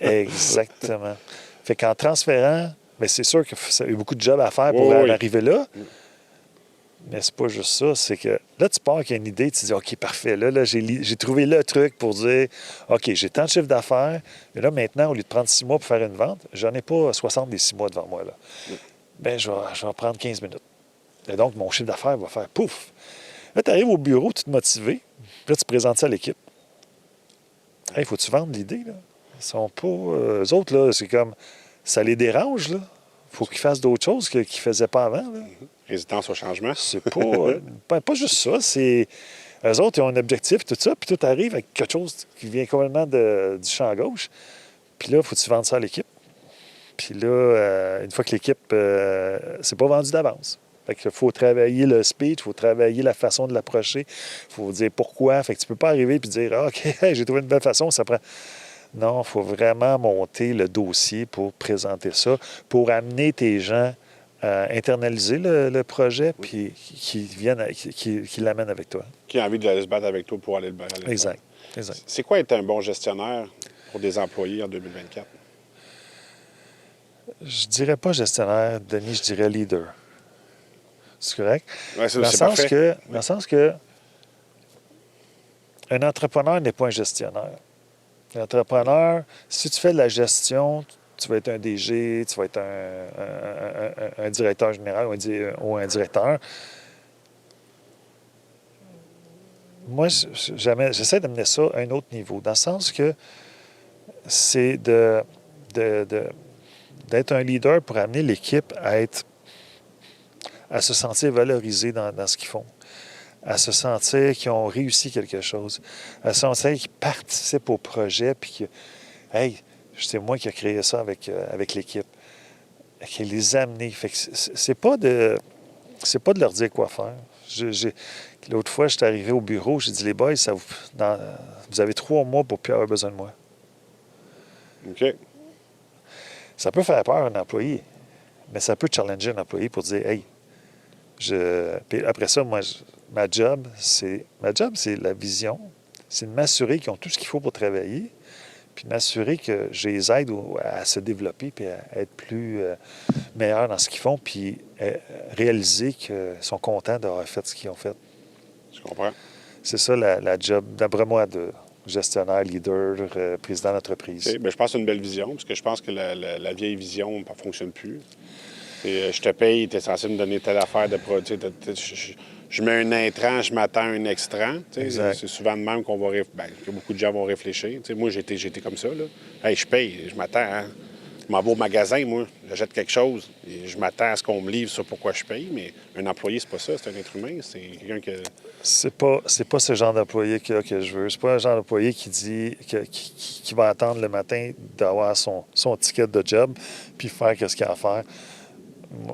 Exactement. Fait qu'en transférant, bien, c'est sûr que ça a eu beaucoup de jobs à faire pour arriver là. Mais c'est pas juste ça, c'est que là, tu pars avec une idée, tu dis, OK, parfait, là j'ai trouvé le truc pour dire, OK, j'ai tant de chiffre d'affaires, mais là, maintenant, au lieu de prendre 6 mois pour faire une vente, j'en ai pas 60 des 6 mois devant moi, là. Bien, je vais prendre 15 minutes. Et donc, mon chiffre d'affaires va faire pouf! Là, tu arrives au bureau, tu te motives, puis là, tu présentes ça à l'équipe. Hey, faut-tu vendre l'idée, là? Ils sont pas... eux autres, là, c'est comme... Ça les dérange, là. Faut qu'ils fassent d'autres choses qu'ils ne faisaient pas avant, là. Résistance au changement. C'est pas juste ça, c'est... Eux autres, ils ont un objectif, tout ça, puis tout arrive avec quelque chose qui vient complètement du champ gauche. Puis là, faut que tu vendes ça à l'équipe. Puis là, une fois que l'équipe... c'est pas vendu d'avance. Fait qu'il faut travailler le speech, il faut travailler la façon de l'approcher, il faut dire pourquoi. Fait que tu peux pas arriver et dire « OK, j'ai trouvé une belle façon, ça prend... » Non, il faut vraiment monter le dossier pour présenter ça, pour amener tes gens à internaliser le projet, puis qui l'amènent avec toi. Qui a envie de se battre avec toi pour aller le battre. Exact. C'est quoi être un bon gestionnaire pour des employés en 2024? Je dirais pas gestionnaire, Denis, je dirais leader. C'est correct? Oui, c'est parfait. Dans le sens que un entrepreneur n'est pas un gestionnaire. Un entrepreneur, si tu fais de la gestion, tu vas être un DG, tu vas être un directeur général ou un directeur. Moi, j'essaie d'amener ça à un autre niveau, dans le sens que c'est d'être un leader pour amener l'équipe à se sentir valorisés dans ce qu'ils font, à se sentir qu'ils ont réussi quelque chose, à se sentir qu'ils participent au projet, puis que, hey, c'est moi qui ai créé ça avec l'équipe, qui les amener. Fait que c'est pas de leur dire quoi faire. L'autre fois, j'étais arrivé au bureau, j'ai dit, les boys, vous avez 3 mois pour plus avoir besoin de moi. OK. Ça peut faire peur à un employé, mais ça peut challenger un employé pour dire, hey, puis après ça, moi, ma job, c'est la vision. C'est de m'assurer qu'ils ont tout ce qu'il faut pour travailler, puis m'assurer que je les aide à se développer, puis à être plus meilleurs dans ce qu'ils font, puis réaliser qu'ils sont contents d'avoir fait ce qu'ils ont fait. Je comprends. C'est ça la job, d'après moi, de gestionnaire, leader, président d'entreprise. Okay. Bien, je pense que c'est une belle vision, parce que je pense que la vieille vision ne fonctionne plus. Et je te paye, tu es censé me donner telle affaire de produit. Je je mets un intrant, je m'attends à un extrant. Exact. C'est souvent de même que beaucoup de gens vont réfléchir. Moi, j'étais comme ça. Là. Hey, je paye, je m'attends à... Je m'en vais au magasin, moi, j'achète quelque chose et je m'attends à ce qu'on me livre sur pourquoi je paye, mais un employé, c'est pas ça, c'est un être humain, c'est quelqu'un que... C'est pas ce genre d'employé que je veux. C'est pas un genre d'employé qui va attendre le matin d'avoir son ticket de job puis faire ce qu'il a à faire.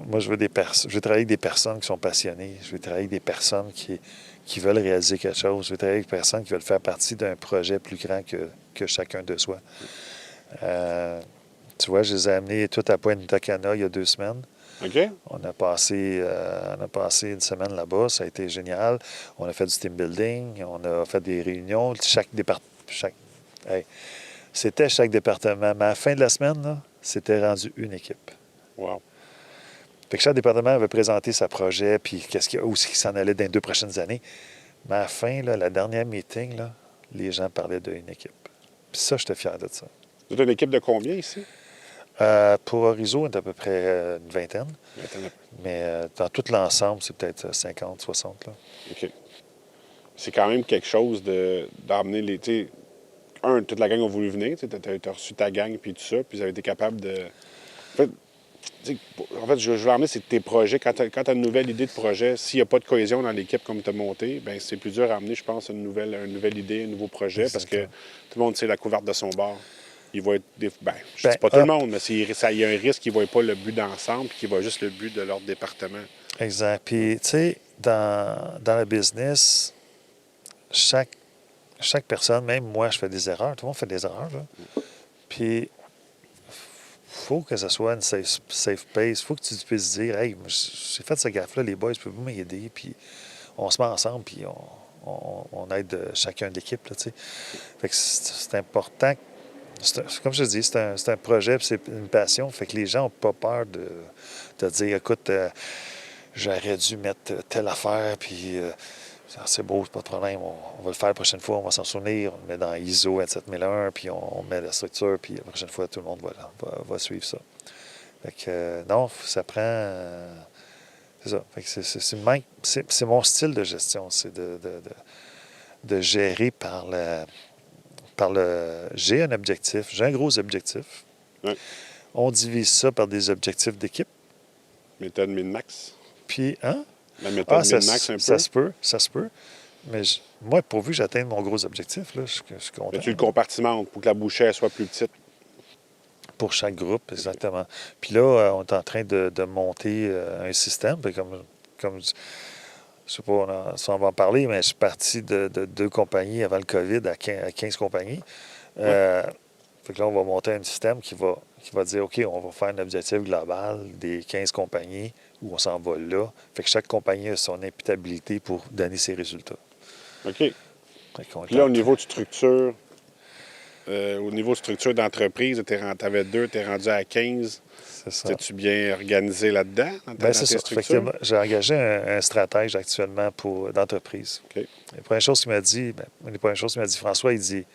Moi, je veux travailler avec des personnes qui sont passionnées. Je veux travailler avec des personnes qui veulent réaliser quelque chose. Je veux travailler avec des personnes qui veulent faire partie d'un projet plus grand que chacun de soi. Tu vois, je les ai amenés tous à Pointe-Tacana il y a 2 semaines. OK? On a passé une semaine là-bas. Ça a été génial. On a fait du team building. On a fait des réunions. C'était chaque département. Mais à la fin de la semaine, là, c'était rendu une équipe. Wow. Fait que chaque département avait présenté sa projet puis où il s'en allait dans les 2 prochaines années. Mais à la fin, là, la dernière meeting, là, les gens parlaient d'une équipe. Puis ça, j'étais fier de ça. Vous êtes une équipe de combien ici? Pour Orizo, on est à peu près une vingtaine. Mais dans tout l'ensemble, c'est peut-être 50, 60. Là. OK. C'est quand même quelque chose d'emmener les... toute la gang a voulu venir. Tu as reçu ta gang puis tout ça, puis vous avez été capable de... En fait, je veux emmener, c'est tes projets. Quand tu as une nouvelle idée de projet, s'il n'y a pas de cohésion dans l'équipe comme tu as monté, bien, c'est plus dur à amener, je pense, une nouvelle idée, un nouveau projet, Exactement. parce que tout le monde sait la couverte de son bord. Il va être je ne dis pas tout le monde, mais il y a un risque qu'ils ne voient pas le but d'ensemble et qu'ils voient juste le but de leur département. Exact. Puis, tu sais, dans le business, chaque personne, même moi, je fais des erreurs. Tout le monde fait des erreurs. Là. Puis, faut que ce soit une safe pace. Faut que tu puisses dire, hey, j'ai fait ce gaffe-là, les boys, pouvez-vous m'aider? Puis, on se met ensemble, puis on aide chacun de l'équipe. Là, fait que c'est important. Comme je te dis, c'est un projet, c'est une passion. Fait que les gens n'ont pas peur de dire, écoute, j'aurais dû mettre telle affaire, puis c'est beau, c'est pas de problème, on va le faire la prochaine fois, on va s'en souvenir, on le met dans ISO 27001, puis on met la structure, puis la prochaine fois, tout le monde va suivre ça. Fait que, non, ça prend... c'est ça. Fait que c'est mon style de gestion, c'est de gérer par le... J'ai un objectif, j'ai un gros objectif. Ouais. On divise ça par des objectifs d'équipe. Méthode min-max. Puis, hein? La méthode min-max, un peu. Ça se peut. Mais moi, pourvu que j'atteigne mon gros objectif, là, je suis content. Mais tu le compartimentes pour que la bouchée soit plus petite. Pour chaque groupe, exactement. Puis là, on est en train de monter un système. Comme je sais pas si on va en parler, mais je suis parti de 2 compagnies avant le COVID à 15 compagnies. Fait que là, on va monter un système qui va dire, OK, on va faire un objectif global des 15 compagnies où on s'en va là. Fait que chaque compagnie a son imputabilité pour donner ses résultats. OK. Puis là, au niveau de structure d'entreprise, tu avais 2, tu es rendu à 15. C'est ça. T'es-tu bien organisé là-dedans, dans c'est tes ça. structures? J'ai engagé un stratège actuellement d'entreprise. OK. La première chose qu'il m'a dit, François, il dit,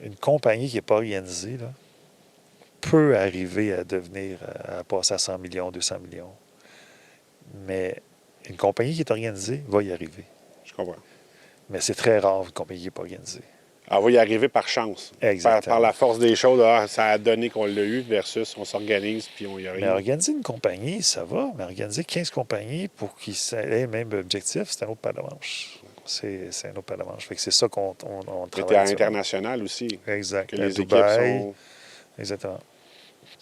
une compagnie qui n'est pas organisée, là, peut arriver à passer à 100 millions, 200 millions. Mais une compagnie qui est organisée va y arriver. Je comprends. Mais c'est très rare, une compagnie qui n'est pas organisée. Elle va y arriver par chance. Exactement. Par la force des choses, ça a donné qu'on l'a eu versus on s'organise puis on y arrive. Mais organiser une compagnie, ça va. Mais organiser 15 compagnies pour qu'ils aient le même objectif, c'est un autre paire de manches. C'est un autre paire de manches. Fait que c'est ça qu'on travaille. Mais t'es à l'international aussi. Exact. Que les Dubaï, équipes exactement.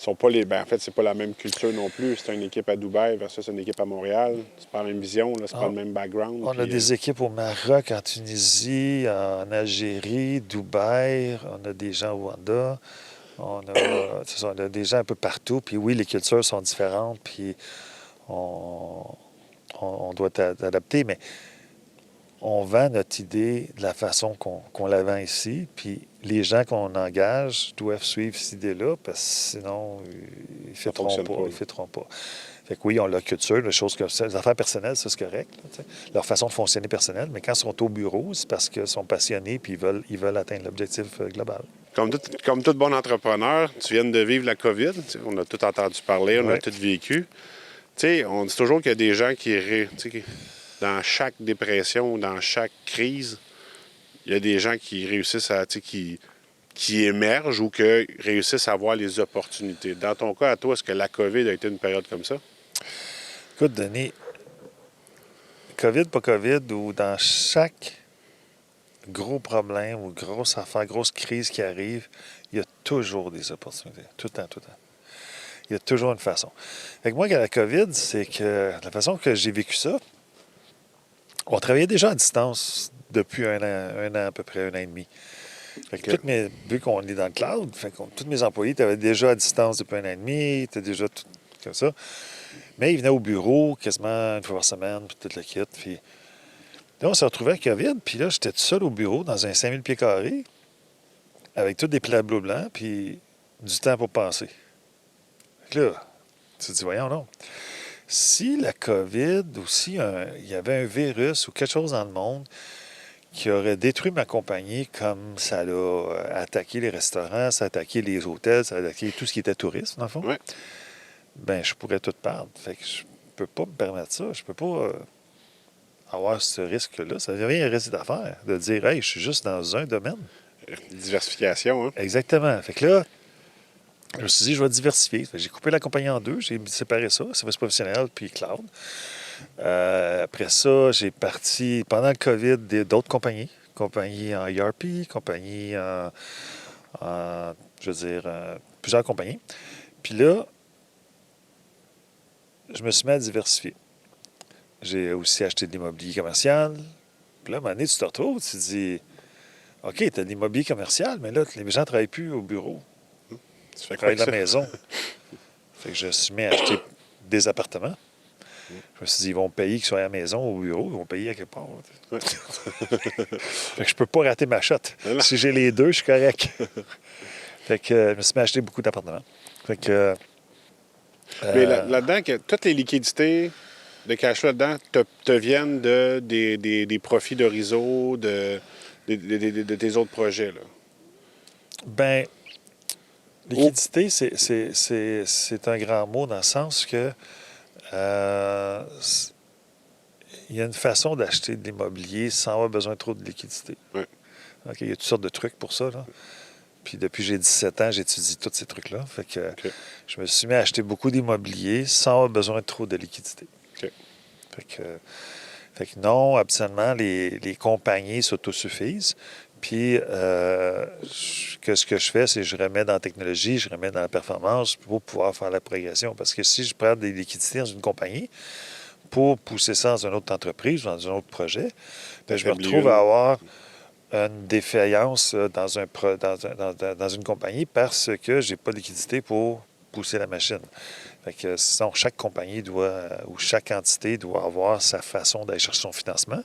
sont pas les... en fait, c'est pas la même culture non plus. C'est une équipe à Dubaï versus une équipe à Montréal. C'est pas la même vision, là. C'est pas le même background. On a des équipes au Maroc, en Tunisie, en Algérie, Dubaï. On a des gens au Rwanda. On a des gens un peu partout. Puis oui, les cultures sont différentes. Puis on doit adapter. Mais on vend notre idée de la façon qu'on la vend ici. Puis les gens qu'on engage doivent suivre cette idée-là parce que sinon, ils ne fêteront pas. Fait que oui, on a la culture, les affaires personnelles, ça, c'est correct. Là, leur façon de fonctionner personnelle. Mais quand ils sont au bureau, c'est parce qu'ils sont passionnés et ils veulent atteindre l'objectif global. Comme tout bon entrepreneur, tu viens de vivre la COVID. On a tout entendu parler, on a tout vécu. On dit toujours qu'il y a des gens qui dans chaque dépression, dans chaque crise, il y a des gens qui réussissent à, qui émergent ou qui réussissent à voir les opportunités. Dans ton cas, à toi, est-ce que la COVID a été une période comme ça? Écoute, Denis, COVID, pas COVID, ou dans chaque gros problème ou grosse affaire, grosse crise qui arrive, il y a toujours des opportunités. Tout le temps, tout le temps. Il y a toujours une façon. Fait que moi, la COVID, c'est que la façon que j'ai vécu ça, on travaillait déjà à distance depuis un an à peu près, un an et demi. Fait que vu qu'on est dans le cloud, tous mes employés étaient déjà à distance depuis un an et demi, étaient déjà tout comme ça. Mais ils venaient au bureau quasiment une fois par semaine, puis tout le kit. Puis là, on s'est retrouvés à COVID, puis là, j'étais tout seul au bureau dans un 5000 pieds carrés, avec tous des tableaux blancs, puis du temps pour penser. Fait que là, tu te dis, voyons non. Si la COVID ou si il y avait un virus ou quelque chose dans le monde qui aurait détruit ma compagnie comme ça l'a attaqué les restaurants, ça a attaqué les hôtels, ça a attaqué tout ce qui était tourisme, dans le fond, ben je pourrais tout perdre. Fait que je peux pas me permettre ça. Je peux pas avoir ce risque-là. Ça devient un risque d'affaires de dire, hey, je suis juste dans un domaine. Diversification, hein? Exactement. Fait que là, je me suis dit, je vais diversifier. J'ai coupé la compagnie en deux, j'ai séparé ça, service professionnel puis cloud. Après ça, j'ai parti, pendant le COVID, d'autres compagnies. Compagnie en ERP, compagnie plusieurs compagnies. Puis là, je me suis mis à diversifier. J'ai aussi acheté de l'immobilier commercial. Puis là, à un moment donné, tu te retrouves, tu te dis, OK, tu as de l'immobilier commercial, mais là, les gens ne travaillent plus au bureau. Tu fais Ils quoi travaillent de la maison. Fait que je me suis mis à acheter des appartements. Je me suis dit, ils vont payer qu'ils soient à la maison, au bureau, ils vont payer à quelque part. Fait que je peux pas rater ma shot. Si j'ai les deux, je suis correct. Fait que je me suis mis à acheter beaucoup d'appartements. Fait que... Mais là-dedans, toutes les liquidités de cash flow là-dedans te viennent des profits de réseau, de tes autres projets, là. Ben, liquidité, c'est un grand mot dans le sens que il y a une façon d'acheter de l'immobilier sans avoir besoin de trop de liquidité. Oui. Okay, il y a toutes sortes de trucs pour ça, là. Puis depuis que j'ai 17 ans, j'étudie tous ces trucs-là. Fait que je me suis mis à acheter beaucoup d'immobilier sans avoir besoin de trop de liquidité. Okay. Fait que non, absolument, les compagnies s'autosuffisent. Puis, ce que je fais, c'est que je remets dans la technologie, je remets dans la performance pour pouvoir faire la progression. Parce que si je prends des liquidités dans une compagnie pour pousser ça dans une autre entreprise, dans un autre projet, bien, je me retrouve à avoir une défaillance dans une compagnie parce que je n'ai pas de liquidité pour pousser la machine. Fait que sinon, chaque compagnie ou chaque entité doit avoir sa façon d'aller chercher son financement,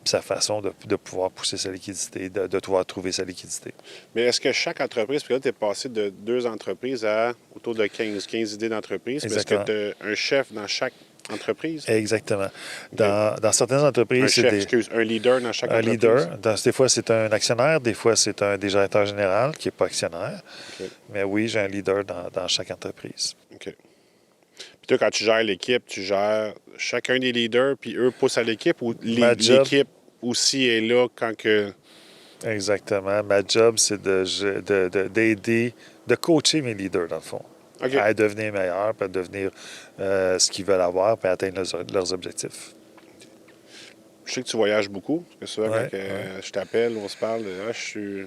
puis sa façon de pouvoir pousser sa liquidité, de pouvoir trouver sa liquidité. Mais est-ce que chaque entreprise, puis là, tu es passé de 2 entreprises à autour de 15 idées d'entreprise, est-ce que tu as un chef dans chaque entreprise? Exactement. Dans certaines entreprises, un leader dans chaque entreprise? Un leader. Des fois, c'est un actionnaire. Des fois, c'est un directeur général qui n'est pas actionnaire. Okay. Mais oui, j'ai un leader dans chaque entreprise. OK. Puis toi, quand tu gères l'équipe, tu gères chacun des leaders, puis eux poussent à l'équipe, ou l'équipe aussi est là quand que... Exactement. Ma job, c'est d'aider, de coacher mes leaders, dans le fond. Okay. À devenir meilleurs, puis à devenir ce qu'ils veulent avoir, puis à atteindre leurs objectifs. Je sais que tu voyages beaucoup, parce que souvent, quand je t'appelle, on se parle, je suis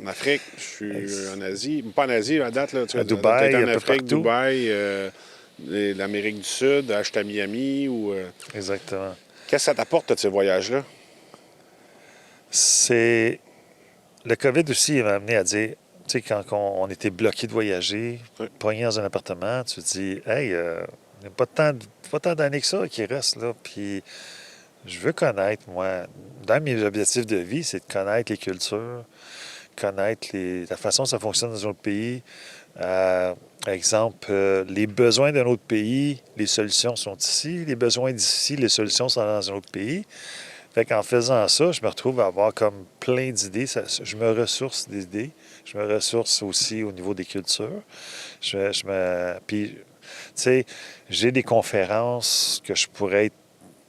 en Afrique, je suis en Asie, pas en Asie, à date, là, tu à Dubaï, en Afrique, Dubaï, l'Amérique du Sud, acheter à Miami, ou... Exactement. Qu'est-ce que ça t'apporte, de ces voyages-là? C'est... Le COVID aussi m'a amené à dire... Tu sais, quand on était bloqué de voyager, pogné dans un appartement, tu te dis, hey, il n'y a pas tant d'années que ça qui reste là. Puis je veux connaître, moi, dans mes objectifs de vie, c'est de connaître les cultures, connaître la façon dont ça fonctionne dans un autre pays. Par exemple, les besoins d'un autre pays, les solutions sont ici. Les besoins d'ici, les solutions sont dans un autre pays. Fait qu'en faisant ça, je me retrouve à avoir comme plein d'idées. Je me ressource d'idées. Je me ressource aussi au niveau des cultures. Puis, tu sais, j'ai des conférences que je pourrais être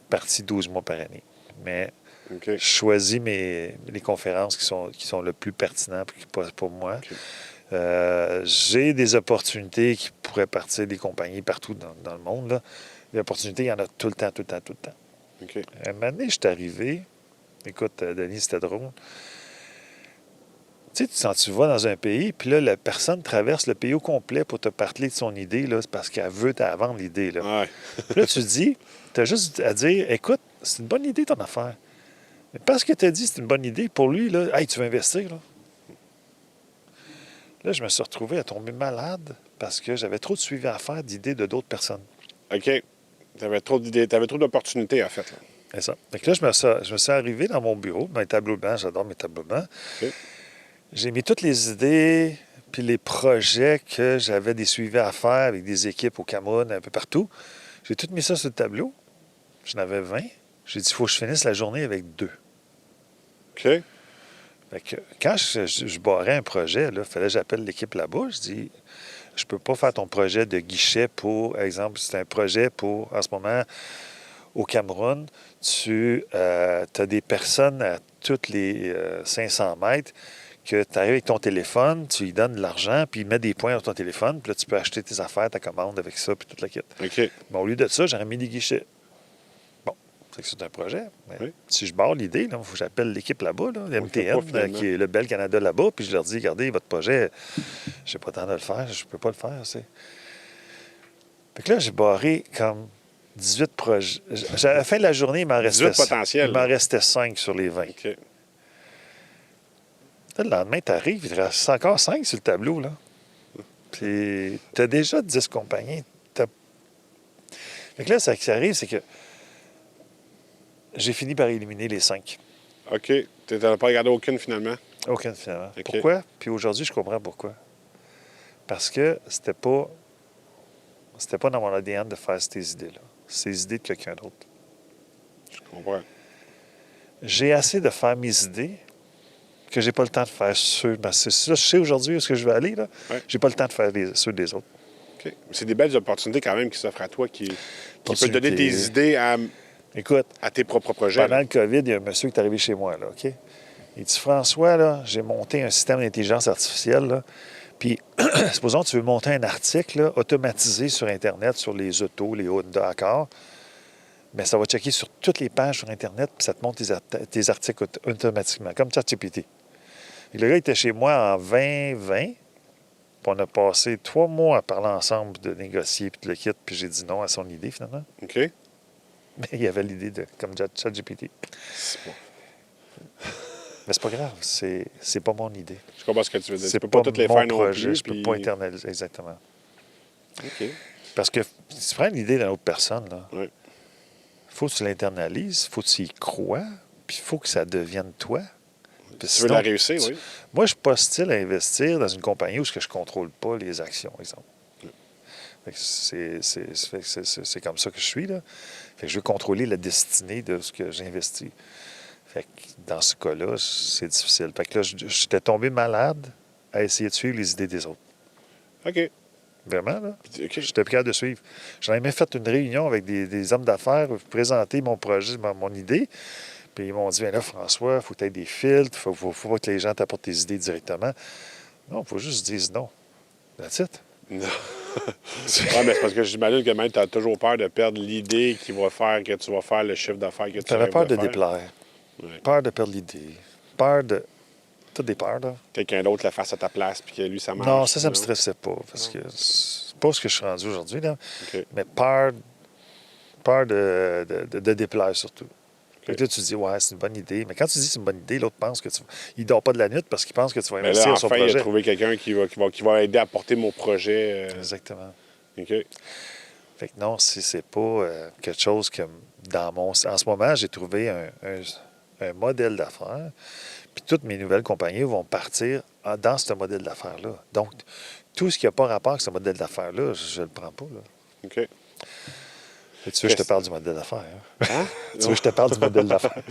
parti 12 mois par année. Mais OK. je choisis les conférences qui sont le plus pertinentes pour moi. OK. J'ai des opportunités qui pourraient partir des compagnies partout dans le monde. Là. Les opportunités, il y en a tout le temps. OK. Un moment donné, je suis arrivé. Écoute, Denis, c'était drôle. Tu sais, tu vas dans un pays, puis là, la personne traverse le pays au complet pour te parler de son idée, là, c'est parce qu'elle veut vendre l'idée. Là. Ouais. Puis là, tu dis, tu as juste à dire, écoute, c'est une bonne idée ton affaire. Mais parce que tu as dit c'est une bonne idée, pour lui, là, hey, tu veux investir, là. Là, je me suis retrouvé à tomber malade parce que j'avais trop de suivi à faire d'idées de d'autres personnes. OK. Tu avais trop d'idées, tu avais trop d'opportunités, en fait. Là. C'est ça. Donc là, je me suis arrivé dans mon bureau, mes tableaux blancs, j'adore mes tableaux blancs. OK. J'ai mis toutes les idées puis les projets que j'avais des suivis à faire avec des équipes au Cameroun, un peu partout. J'ai tout mis ça sur le tableau. J'en avais 20. J'ai dit, il faut que je finisse la journée avec 2. OK. Fait que quand je barrais un projet, il fallait que j'appelle l'équipe là-bas. Je dis, je peux pas faire ton projet de guichet pour, par exemple, c'est un projet pour, en ce moment, au Cameroun, tu as des personnes à toutes les 500 mètres que tu arrives avec ton téléphone, tu lui donnes de l'argent, puis il met des points sur ton téléphone, puis là, tu peux acheter tes affaires, ta commande avec ça, puis toute la kit. OK. Mais au lieu de ça, j'aurais mis des guichets. Bon, c'est un projet. Mais Oui. si je barre l'idée, il faut que j'appelle l'équipe là-bas, là, On le fait pas, MTN, finalement. qui est le Bel Canada là-bas, puis je leur dis, regardez, votre projet, j'ai pas le temps de le faire, je peux pas le faire. Fait que là, j'ai barré comme 18 projets. À la fin de la journée, il m'en 18 restait, potentiels, il m'en là. restait 5 sur les 20. OK. Là, le lendemain, tu arrives, il te reste encore 5 sur le tableau. Là. Puis, tu as déjà 10 compagnies. Fait que là, ce qui arrive, c'est que j'ai fini par éliminer les 5. OK. Tu n'as pas regardé aucune, finalement? Aucune, finalement. OK. Pourquoi? Puis aujourd'hui, je comprends pourquoi. Parce que c'était pas dans mon ADN de faire ces idées-là. Ces idées de quelqu'un d'autre. Je comprends. J'ai assez de faire mes idées que j'ai pas le temps de faire ceux. Ben, c'est ça, je sais aujourd'hui où est-ce que je veux aller. Là. Ouais. J'ai pas le temps de faire ceux des autres. OK. C'est des belles opportunités, quand même, qui s'offrent à toi, qui peuvent te donner Opportunités. des idées Écoute, à tes propres projets. pendant Là. le COVID, il y a un monsieur qui est arrivé chez moi, là, OK? Il dit, François, là, j'ai monté un système d'intelligence artificielle, là, puis, supposons que tu veux monter un article là, automatisé sur Internet, sur les autos, les Honda Accord, mais ça va checker sur toutes les pages sur Internet, puis ça te montre tes articles automatiquement, comme ChatGPT. Et le gars était chez moi en 2020, puis on a passé 3 mois à parler ensemble, de négocier, puis de le kit, puis j'ai dit non à son idée, finalement. OK. Mais il y avait l'idée de comme ChatGPT. C'est bon. Mais c'est pas grave, c'est pas mon idée. Je comprends ce que tu veux dire. C'est Tu peux pas toutes les mon faire non projet, plus. je peux puis- pas internaliser, exactement. OK. Parce que si tu prends l'idée d'une autre personne, là, Oui. faut que tu l'internalises, faut que tu y crois, puis il faut que ça devienne toi. Puis Si tu veux sinon, la réussir, oui. Moi, je suis pas hostile à investir dans une compagnie où je ne contrôle pas les actions, exemple. Fait que c'est comme ça que je suis, là. Fait que je veux contrôler la destinée de ce que j'investis. Fait que dans ce cas-là, c'est difficile. Fait que là, j'étais tombé malade à essayer de suivre les idées des autres. OK. Vraiment, là. OK. J'étais plus capable de suivre. J'en ai même fait une réunion avec des hommes d'affaires pour présenter mon projet, mon idée. Puis ils m'ont dit, bien là, François, il faut que tu aies des filtres, il faut pas que les gens t'apportent tes idées directement. Non, il faut juste dire non. That's it. Non. Ouais, mais c'est parce que j'imagine que même tu as toujours peur de perdre l'idée qui va faire que tu vas faire le chiffre d'affaires que tu J'avais rêves peur de faire. déplaire, Ouais. peur de perdre l'idée, peur de... Toutes des peurs, là. Quelqu'un d'autre le fasse à ta place puis que lui, ça marche. Non, ça me stressait pas, parce que c'est pas ce que je suis rendu aujourd'hui, là. OK. Mais peur de déplaire, surtout. Fait que là, tu te dis, ouais, c'est une bonne idée. Mais quand tu dis c'est une bonne idée, l'autre pense que il dort pas de la nuit parce qu'il pense que tu vas Mais investir là, son enfin, il projet. a trouvé quelqu'un qui va aider à porter mon projet. Exactement. OK. Fait que non, c'est pas quelque chose que dans mon... En ce moment, j'ai trouvé un modèle d'affaires. Puis toutes mes nouvelles compagnies vont partir dans ce modèle d'affaires-là. Donc, tout ce qui n'a pas rapport avec ce modèle d'affaires-là, je ne le prends pas. Là. OK. Et tu veux que je te parle du modèle d'affaires? Hein? Hein? Tu veux que je te parle du modèle d'affaires?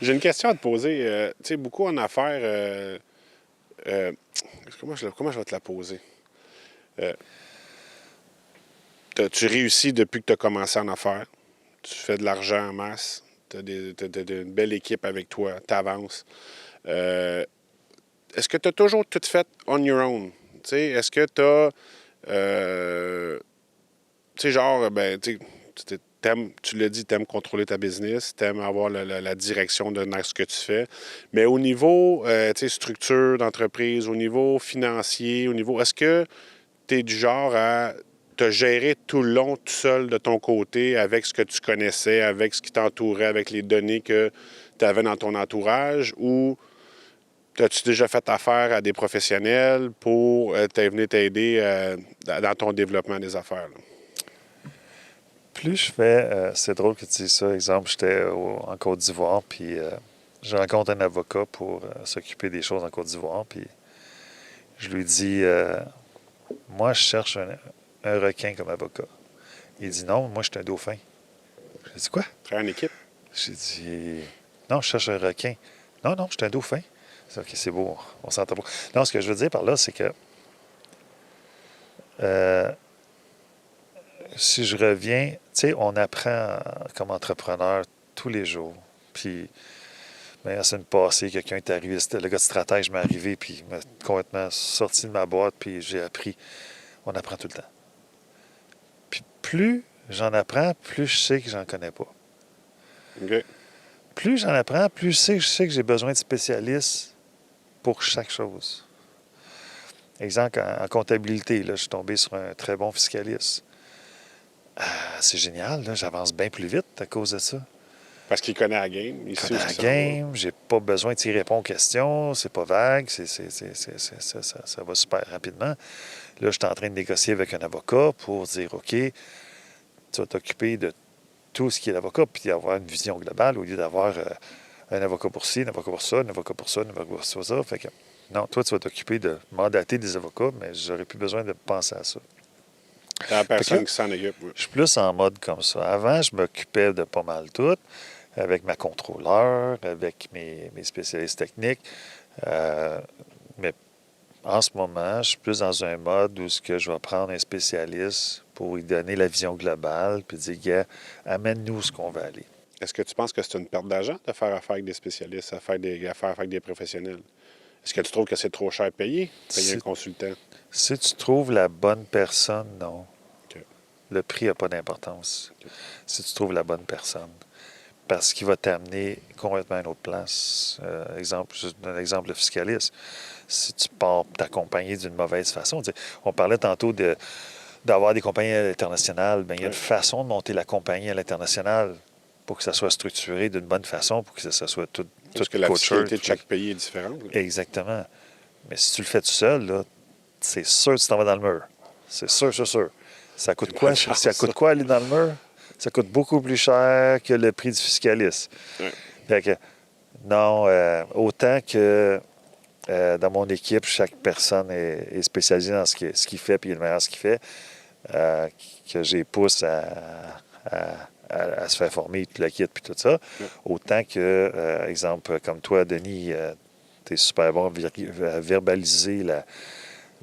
J'ai une question à te poser. Tu sais, beaucoup en affaires. Comment je vais te la poser? Tu réussis depuis que tu as commencé en affaires. tu fais de l'argent en masse, tu as une belle équipe avec toi, tu avances. Est-ce que tu as toujours tout fait on your own? T'sais, est-ce que tu as. Tu sais, genre, ben, tu l'as dit, tu aimes contrôler ta business, tu aimes avoir la direction de ce que tu fais. Mais au niveau, tu sais, structure d'entreprise, au niveau financier, au niveau. Est-ce que tu es du genre à te gérer tout le long, tout seul de ton côté, avec ce que tu connaissais, avec ce qui t'entourait, avec les données que tu avais dans ton entourage, ou as-tu déjà fait affaire à des professionnels pour venir t'aider dans ton développement des affaires? Là? Plus je fais, c'est drôle que tu dises ça. Exemple, j'étais en Côte d'Ivoire, puis je rencontre un avocat pour s'occuper des choses en Côte d'Ivoire, puis je lui dis, moi, je cherche un requin comme avocat. Il dit, non, moi, je suis un dauphin. J'ai dit, quoi? Travailler en équipe? J'ai dit, non, je cherche un requin. Non, non, je suis un dauphin. C'est OK, c'est beau, on s'entend pas. Non, ce que je veux dire par là, c'est que si je reviens, tu sais, on apprend comme entrepreneur tous les jours. Puis, la semaine passée, quelqu'un est arrivé, c'était le gars de stratège m'est arrivé, puis il m'a complètement sorti de ma boîte, puis j'ai appris. On apprend tout le temps. Puis plus j'en apprends, plus je sais que j'en connais pas. OK. Plus j'en apprends, plus je sais que j'ai besoin de spécialistes pour chaque chose. Exemple, en comptabilité, là, je suis tombé sur un très bon fiscaliste. C'est génial, là, j'avance bien plus vite à cause de ça. Parce qu'il connaît la game. Il connaît la game, j'ai pas besoin de répondre aux questions, c'est pas vague, ça va super rapidement. Là, je suis en train de négocier avec un avocat pour dire, OK, tu vas t'occuper de tout ce qui est l'avocat, puis avoir une vision globale au lieu d'avoir un avocat pour ci, un avocat pour ça, un avocat pour ça, un avocat pour ça. Fait que, non, toi, tu vas t'occuper de mandater des avocats, mais j'aurais plus besoin de penser à ça. C'est la personne qui s'en occupe. Oui. Je suis plus en mode comme ça. Avant, je m'occupais de pas mal tout, avec ma contrôleur, avec mes spécialistes techniques. Mais en ce moment, je suis plus dans un mode où je vais prendre un spécialiste pour lui donner la vision globale, puis dire, gars, amène-nous ce qu'on veut aller. Est-ce que tu penses que c'est une perte d'argent de faire affaire avec des spécialistes, de faire affaire avec des professionnels? Est-ce que tu trouves que c'est trop cher payer un consultant? Si tu trouves la bonne personne, non. Okay. Le prix n'a pas d'importance. Okay. Si tu trouves la bonne personne. Parce qu'il va t'amener complètement à une autre place. Je donne un exemple de fiscaliste. Si tu pars t'accompagner d'une mauvaise façon, on parlait tantôt d'avoir des compagnies internationales, bien, il y a une façon de monter la compagnie à l'international pour que ça soit structuré d'une bonne façon, pour que ça soit tout parce que la fiscalité de chaque pays est différente. Là. Exactement. Mais si tu le fais tout seul, là, c'est sûr que tu t'en vas dans le mur. C'est sûr, c'est sûr. Ça coûte quoi? Ça coûte quoi aller dans le mur? Ça coûte beaucoup plus cher que le prix du fiscaliste. Ouais. Fait que, non, autant que dans mon équipe, chaque personne est spécialisée dans ce qu'il fait, puis il est le meilleur ce qu'il fait, que j'ai pousse à se faire former, tout le kit, puis tout ça. Ouais. Autant que, exemple, comme toi, Denis, tu es super bon à verbaliser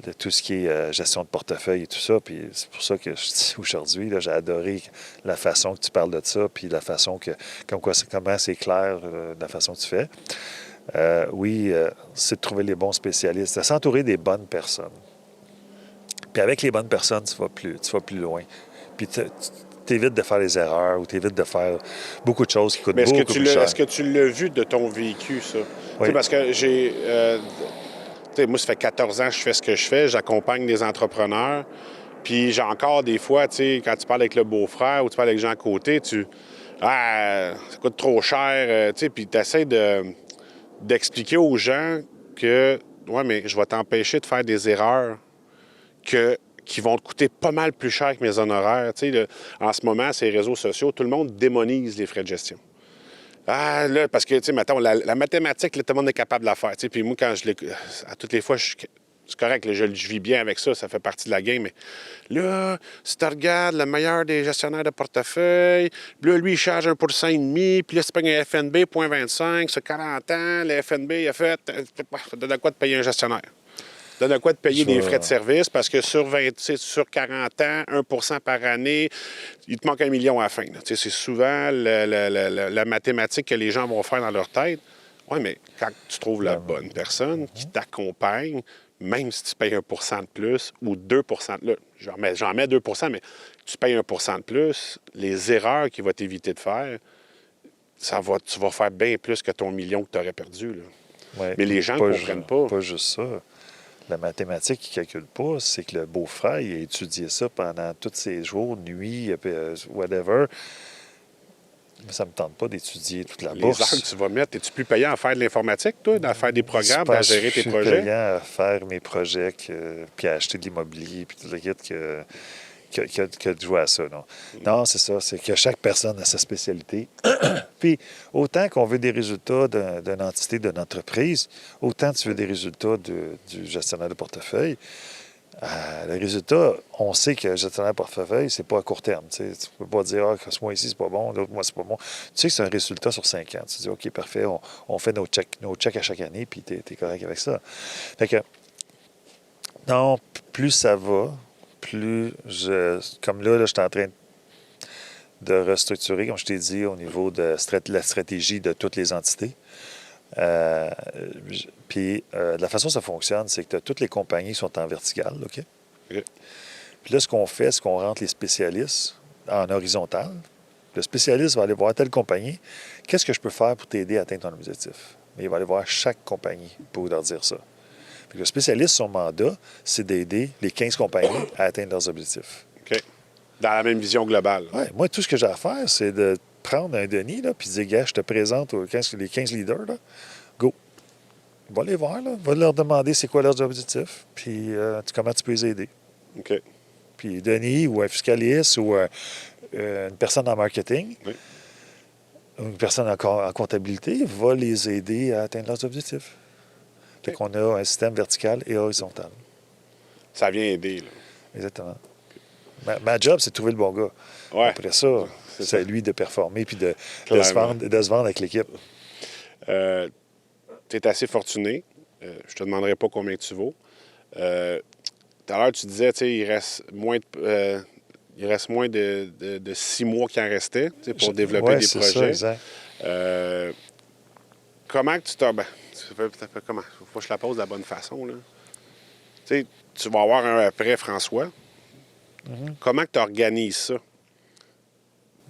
de tout ce qui est gestion de portefeuille et tout ça. Puis c'est pour ça que je dis aujourd'hui, là, j'ai adoré la façon que tu parles de ça, puis la façon comment c'est clair la façon que tu fais. Oui, c'est de trouver les bons spécialistes, de s'entourer des bonnes personnes. Puis avec les bonnes personnes, tu vas plus loin. Puis t'évites de faire les erreurs ou t'évites de faire beaucoup de choses qui coûtent beaucoup plus cher. Est-ce que tu l'as vu de ton vécu, ça? Oui. Parce que j'ai... moi, ça fait 14 ans que je fais ce que je fais. J'accompagne des entrepreneurs. Puis j'ai encore des fois, quand tu parles avec le beau-frère ou tu parles avec les gens à côté, ça coûte trop cher. Puis tu essaies d'expliquer aux gens que, ouais, mais je vais t'empêcher de faire des erreurs qui vont te coûter pas mal plus cher que mes honoraires. En ce moment, ces réseaux sociaux, tout le monde démonise les frais de gestion. Ah, là, parce que, mettons, la mathématique, là, tout le monde est capable de la faire. Puis moi, quand je l'écoute, à toutes les fois, c'est correct, là, je vis bien avec ça, ça fait partie de la game. Mais là, si tu regardes le meilleur des gestionnaires de portefeuille, là, lui, il charge 1,5 %, puis là, si tu payes un FNB, 0,25, c'est 40 ans, le FNB, il a fait, de quoi de payer un gestionnaire? Donne à quoi de payer Je vais- des frais de service parce que sur 20, tu sais, sur 40 ans, 1 par année, il te manque 1 million à la fin. Là. Tu sais, c'est souvent la mathématique que les gens vont faire dans leur tête. Oui, mais quand tu trouves la bonne personne qui t'accompagne, même si tu payes 1 de plus ou 2 là, j'en mets 2 mais tu payes 1 de plus, les erreurs qu'il va t'éviter de faire, tu vas faire bien plus que ton million que tu aurais perdu. Là. Ouais, Mais puis les gens ne comprennent pas. pas juste ça. La mathématique qui ne calcule pas, c'est que le beau-frère, il a étudié ça pendant tous ses jours, nuits, whatever. Mais ça ne me tente pas d'étudier toute la Les heures que bourse. tu vas mettre, es-tu plus payant à faire de l'informatique, toi, à faire des programmes, à gérer tes Je suis projets? payant à faire mes projets, puis à acheter de l'immobilier, puis tout le kit que de jouer à ça. Non, non c'est ça. C'est que chaque personne a sa spécialité. Puis, autant qu'on veut des résultats d'une entité, d'une entreprise, autant tu veux des résultats du gestionnaire de portefeuille. Le résultat, on sait que le gestionnaire de portefeuille, c'est pas à court terme. Tu ne peux pas dire, ah, ce mois-ci, c'est pas bon, l'autre mois, c'est pas bon. Tu sais que c'est un résultat sur 5 ans. Tu dis, OK, parfait, on fait nos checks à chaque année, puis tu es correct avec ça. Fait que, non, plus ça va, plus comme là, je suis en train de restructurer, comme je t'ai dit, au niveau de la stratégie de toutes les entités. Puis la façon dont ça fonctionne, c'est que toutes les compagnies sont en verticale, OK? OK. Puis là, ce qu'on fait, c'est qu'on rentre les spécialistes en horizontal. Le spécialiste va aller voir telle compagnie. Qu'est-ce que je peux faire pour t'aider à atteindre ton objectif? Mais il va aller voir chaque compagnie pour leur dire ça. Puis le spécialiste, son mandat, c'est d'aider les 15 compagnies à atteindre leurs objectifs. OK. Dans la même vision globale. Ouais, moi, tout ce que j'ai à faire, c'est de prendre un Denis, là, puis dire, gars, je te présente les 15 leaders, là. Go. Va les voir, là. Va leur demander c'est quoi leurs objectifs, puis comment tu peux les aider. OK. Puis Denis, ou un fiscaliste, ou une personne en marketing, Oui. ou une personne en comptabilité, va les aider à atteindre leurs objectifs. Fait qu'on a un système vertical et horizontal. Ça vient aider, là. Exactement. Ma job, c'est de trouver le bon gars. Ouais. Après ça, C'est c'est à ça. lui de performer puis de Clairement. se vendre avec l'équipe. Tu es assez fortuné. Je te demanderai pas combien tu vaux. Tout à l'heure, tu disais, tu sais, il reste moins de 6 mois qu'il en restait, tu sais, pour développer Ouais, des c'est projets. ça, exact. Comment que tu t'as. Ben, ça fait comment? Faut que je la pose de la bonne façon, là. Tu sais, tu vas avoir un après François. Comment que tu organises ça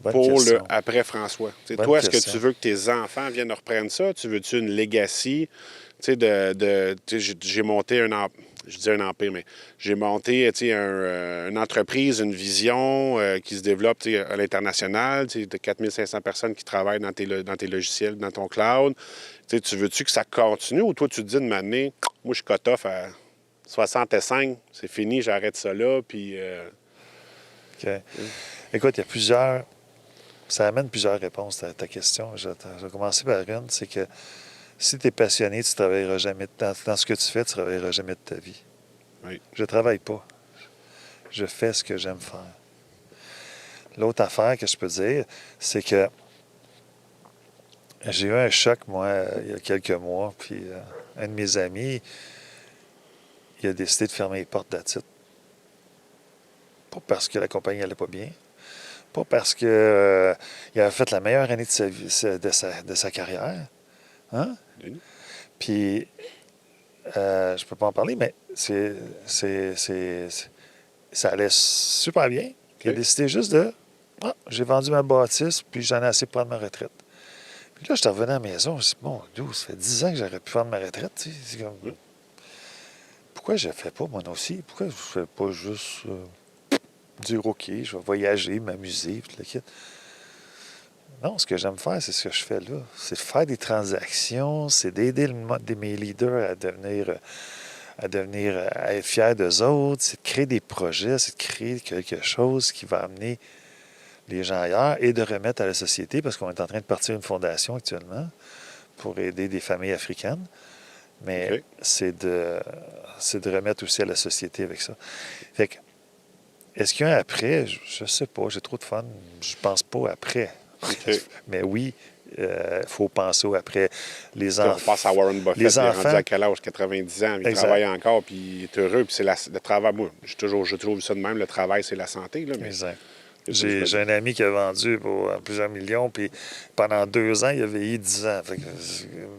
Bonne pour question. le après François? Tu sais, Bonne toi, est-ce que question. tu veux que tes enfants viennent reprendre ça? Tu veux-tu une legacy? Tu sais, tu sais, j'ai monté je dis un empire, mais j'ai monté, tu sais, une entreprise, une vision qui se développe, tu sais, à l'international, tu sais, de 4500 personnes qui travaillent dans tes logiciels, dans ton cloud. Tu sais, tu veux-tu que ça continue ou toi, tu te dis de m'amener, moi, je suis cut-off à 65, c'est fini, j'arrête ça là, puis... OK. Écoute, il y a plusieurs... Ça amène plusieurs réponses à ta question. Je vais commencer par une, c'est que si tu es passionné, tu ne travailleras jamais... Dans ce que tu fais, tu ne travailleras jamais de ta vie. Oui. Je ne travaille pas. Je fais ce que j'aime faire. L'autre affaire que je peux dire, c'est que j'ai eu un choc, moi, il y a quelques mois, puis un de mes amis, il a décidé de fermer les portes d'Atit. Pas parce que la compagnie n'allait pas bien, pas parce qu'il avait fait la meilleure année de sa carrière. Hein? Denis? Puis, je peux pas en parler, mais ça allait super bien. Il a OK. décidé juste de... Ah, j'ai vendu ma bâtisse, puis j'en ai assez pour prendre ma retraite. Puis là, je suis revenu à la maison, je me suis dit, bon, Dieu, ça fait 10 ans que j'aurais pu prendre ma retraite. Tu sais. C'est comme, pourquoi je ne fais pas, moi aussi? Pourquoi je ne fais pas juste dire, OK, je vais voyager, m'amuser, puis le kit? Non, ce que j'aime faire, c'est ce que je fais là. C'est de faire des transactions, c'est d'aider mes leaders à être fiers d'eux autres, c'est de créer des projets, c'est de créer quelque chose qui va amener les gens ailleurs et de remettre à la société, parce qu'on est en train de partir une fondation actuellement pour aider des familles africaines. Mais OK. c'est de remettre aussi à la société avec ça. Fait que, est-ce qu'il y a un après? Je ne sais pas, j'ai trop de fun. Je pense pas après. OK. Mais oui, faut penser après les On enfants. passe à Warren Buffett, Les il est rendu enfants, à quel âge? 90 ans, il exact. travaille encore, puis il est heureux, puis c'est le travail. Moi, j'ai toujours vu ça de même, le travail, c'est la santé. Là, mais Exact. je me J'ai un ami qui a vendu pour plusieurs millions, puis pendant 2 ans, il a vieilli 10 ans. Fait que,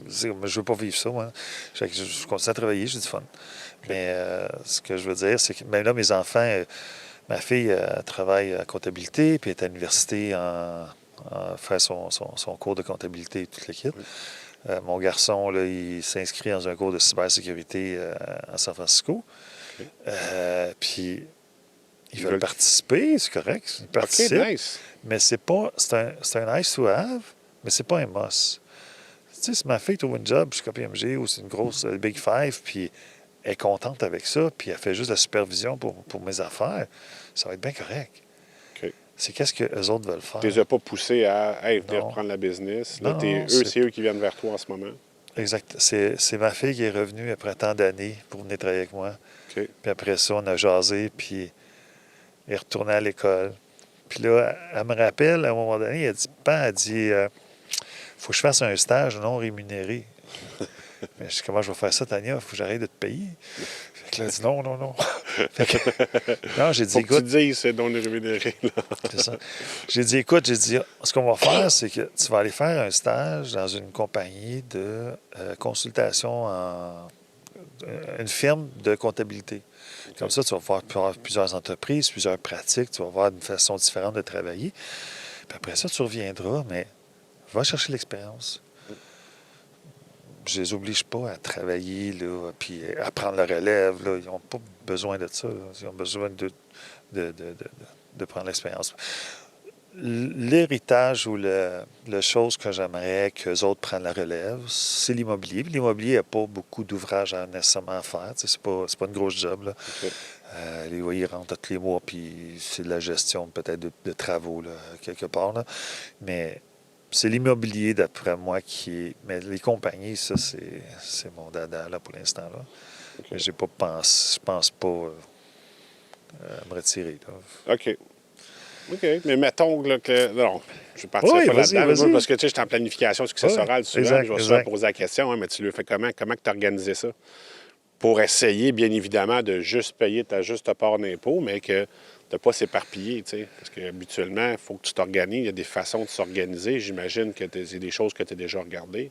je ne veux pas vivre ça, moi. Fait que je continue à travailler, j'ai du fun. Mais ce que je veux dire, c'est que même là, mes enfants, ma fille travaille à comptabilité, puis elle est à l'université à faire son cours de comptabilité et tout le kit. Oui. Mon garçon, là, il s'inscrit dans un cours de cybersécurité à San Francisco. OK. Puis ils veulent participer, c'est correct. Ils OK, participent. nice. Mais c'est un nice to have, mais c'est pas un must. Tu sais, si ma fille trouve un job chez KPMG ou c'est une grosse Big Five, puis elle est contente avec ça, puis elle fait juste la supervision pour mes affaires, ça va être bien correct. OK. C'est qu'est-ce que les autres veulent faire. Tu les as pas poussés à hey, venir Non. reprendre la business. Non, Là, non, c'est eux qui viennent vers toi en ce moment. Exact. C'est ma fille qui est revenue après tant d'années pour venir travailler avec moi. OK. Puis après ça, on a jasé, puis elle est retournée à l'école. Puis là, elle me rappelle, à un moment donné, elle dit faut que je fasse un stage non rémunéré. Mais je dis, comment je vais faire ça, Tania? Il faut que j'arrête de te payer. Fait que là, elle dit non, non, non. Fait que, non, j'ai dit, Faut que tu écoute, dises c'est non rémunéré. Là. c'est ça. J'ai dit, écoute, ce qu'on va faire, c'est que tu vas aller faire un stage dans une compagnie de consultation une firme de comptabilité. Comme ça, tu vas voir plusieurs entreprises, plusieurs pratiques, tu vas voir une façon différente de travailler. Puis après ça, tu reviendras, mais va chercher l'expérience. Je les oblige pas à travailler, là, puis à prendre la relève. Là. Ils n'ont pas besoin de ça. Là. Ils ont besoin de prendre l'expérience. L'héritage ou la chose que j'aimerais qu'eux autres prennent la relève, c'est l'immobilier. Puis l'immobilier n'a pas beaucoup d'ouvrages à nécessairement faire. C'est pas une grosse job. Là. OK. Les loyers rentrent tous les mois, puis c'est de la gestion peut-être de travaux là, quelque part. Là. Mais c'est l'immobilier, d'après moi, qui est... Mais les compagnies, ça, c'est mon dada là, pour l'instant. Là. OK. Mais je pense pas me retirer. Là. OK. OK. Mais mettons là, que. Non, je ne partirai Oui, pas vas-y, là-dedans. vas-y. Moi, parce que tu sais, je suis en planification successorale souvent. exact, Je vais souvent exact. poser la question, hein, mais tu le fais comment? Comment tu as organisé ça? Pour essayer, bien évidemment, de juste payer ta juste part d'impôt, mais que de ne pas s'éparpiller, tu sais. Parce qu'habituellement, il faut que tu t'organises. Il y a des façons de s'organiser. J'imagine que c'est des choses que tu as déjà regardées.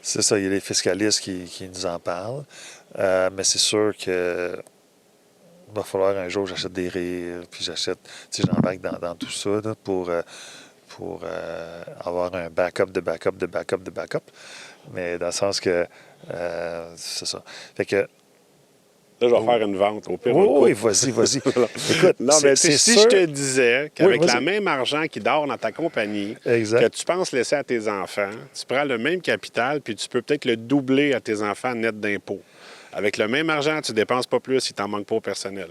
C'est ça, il y a les fiscalistes qui nous en parlent. Mais c'est sûr que il va falloir un jour j'achète des rires, puis j'achète, tu sais, j'embarque dans tout ça là, pour avoir un backup de backup de backup de backup. Mais dans le sens que c'est ça. Fait que Là, je vais faire une vente, au pire. oui, vas-y. Écoute, non, mais si sûr... je te disais qu'avec oui, la même argent qui dort dans ta compagnie, exact. que tu penses laisser à tes enfants, tu prends le même capital, puis tu peux peut-être le doubler à tes enfants net d'impôts. Avec le même argent, tu ne dépenses pas plus, il t'en manque pas au personnel.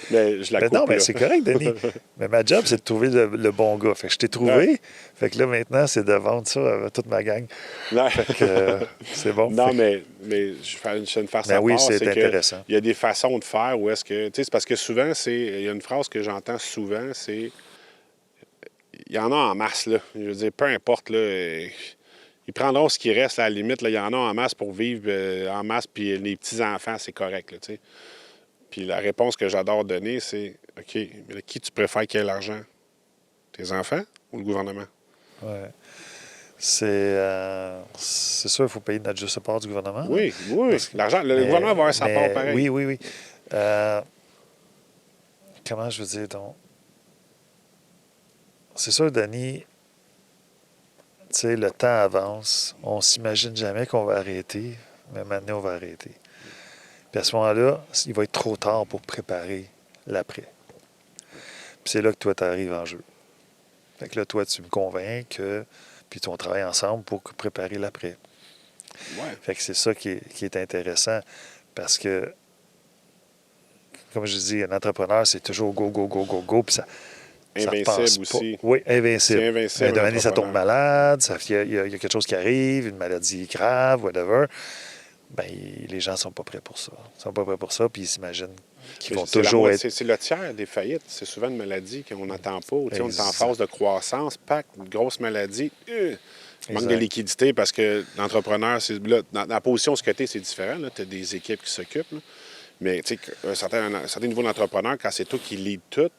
Mais je la coupe, non, mais là. c'est correct, Denis. Mais ma job, c'est de trouver le bon gars. Fait que je t'ai trouvé. Ouais. Fait que là, maintenant, c'est de vendre ça à toute ma gang. Non. Fait que c'est bon. Non, mais je fais une farce à oui, part, c'est intéressant. Il y a des façons de faire où est-ce que... Tu sais, c'est parce que souvent, il y a une phrase que j'entends souvent, c'est... Il y en a en masse, là. Je veux dire, peu importe, là... Ils prendront ce qui reste, à la limite. Là, il y en a en masse pour vivre en masse, puis les petits-enfants, c'est correct. Là, tu sais. Puis la réponse que j'adore donner, c'est OK, mais là, qui tu préfères qui ait l'argent? Tes enfants ou le gouvernement? Oui. C'est sûr, il faut payer notre juste part du gouvernement. Oui, oui. L'argent, le gouvernement va avoir sa part pareil. Oui. Comment je veux dire donc? C'est sûr, Denis. Tu sais, le temps avance. On s'imagine jamais qu'on va arrêter, mais maintenant, on va arrêter. Puis à ce moment-là, il va être trop tard pour préparer l'après. Puis c'est là que toi, tu arrives en jeu. Fait que là, toi, tu me convaincs que... Puis on travaille ensemble pour préparer l'après. Ouais. Fait que c'est ça qui est intéressant. Parce que, comme je dis, un entrepreneur, c'est toujours go, go, go, go, go. Puis ça... Invincible aussi. Oui, invincible. C'est invincible. D'un année, ça tombe malade, il y a quelque chose qui arrive, une maladie grave, whatever. Bien, les gens ne sont pas prêts pour ça. Ils ne sont pas prêts pour ça, puis ils s'imaginent qu'ils vont toujours être... C'est le tiers des faillites. C'est souvent une maladie qu'on n'entend pas. On est en phase de croissance, pack, une grosse maladie. Manque de liquidité parce que l'entrepreneur, dans la position ce que tu es, c'est différent. Tu as des équipes qui s'occupent. Là. Mais un certain niveau d'entrepreneur, quand c'est toi qui lead tout,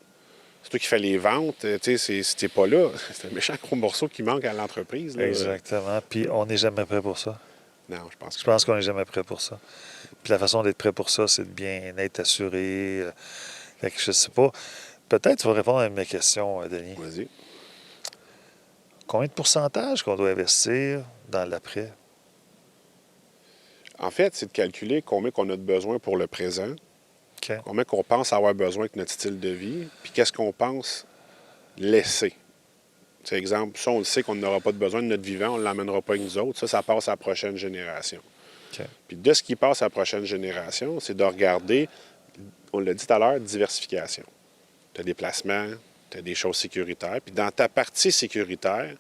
c'est toi qui fais les ventes, si tu n'es pas là, c'est un méchant gros morceau qui manque à l'entreprise. Là. Exactement. Puis on n'est jamais prêt pour ça. Non, je pense que Je pense qu'on n'est jamais prêt pour ça. Puis la façon d'être prêt pour ça, c'est de bien être assuré. Fait que je sais pas. Peut-être tu vas répondre à mes questions, Denis. Vas-y. Combien de pourcentage qu'on doit investir dans l'après? En fait, c'est de calculer combien on a de besoin pour le présent, OK. combien qu'on pense avoir besoin avec notre style de vie, puis qu'est-ce qu'on pense laisser. C'est exemple, ça, on le sait qu'on n'aura pas de besoin de notre vivant, on ne l'emmènera pas avec nous autres. Ça passe à la prochaine génération. OK. Puis de ce qui passe à la prochaine génération, c'est de regarder, on l'a dit tout à l'heure, diversification. Tu as des placements, tu as des choses sécuritaires. Puis dans ta partie sécuritaire,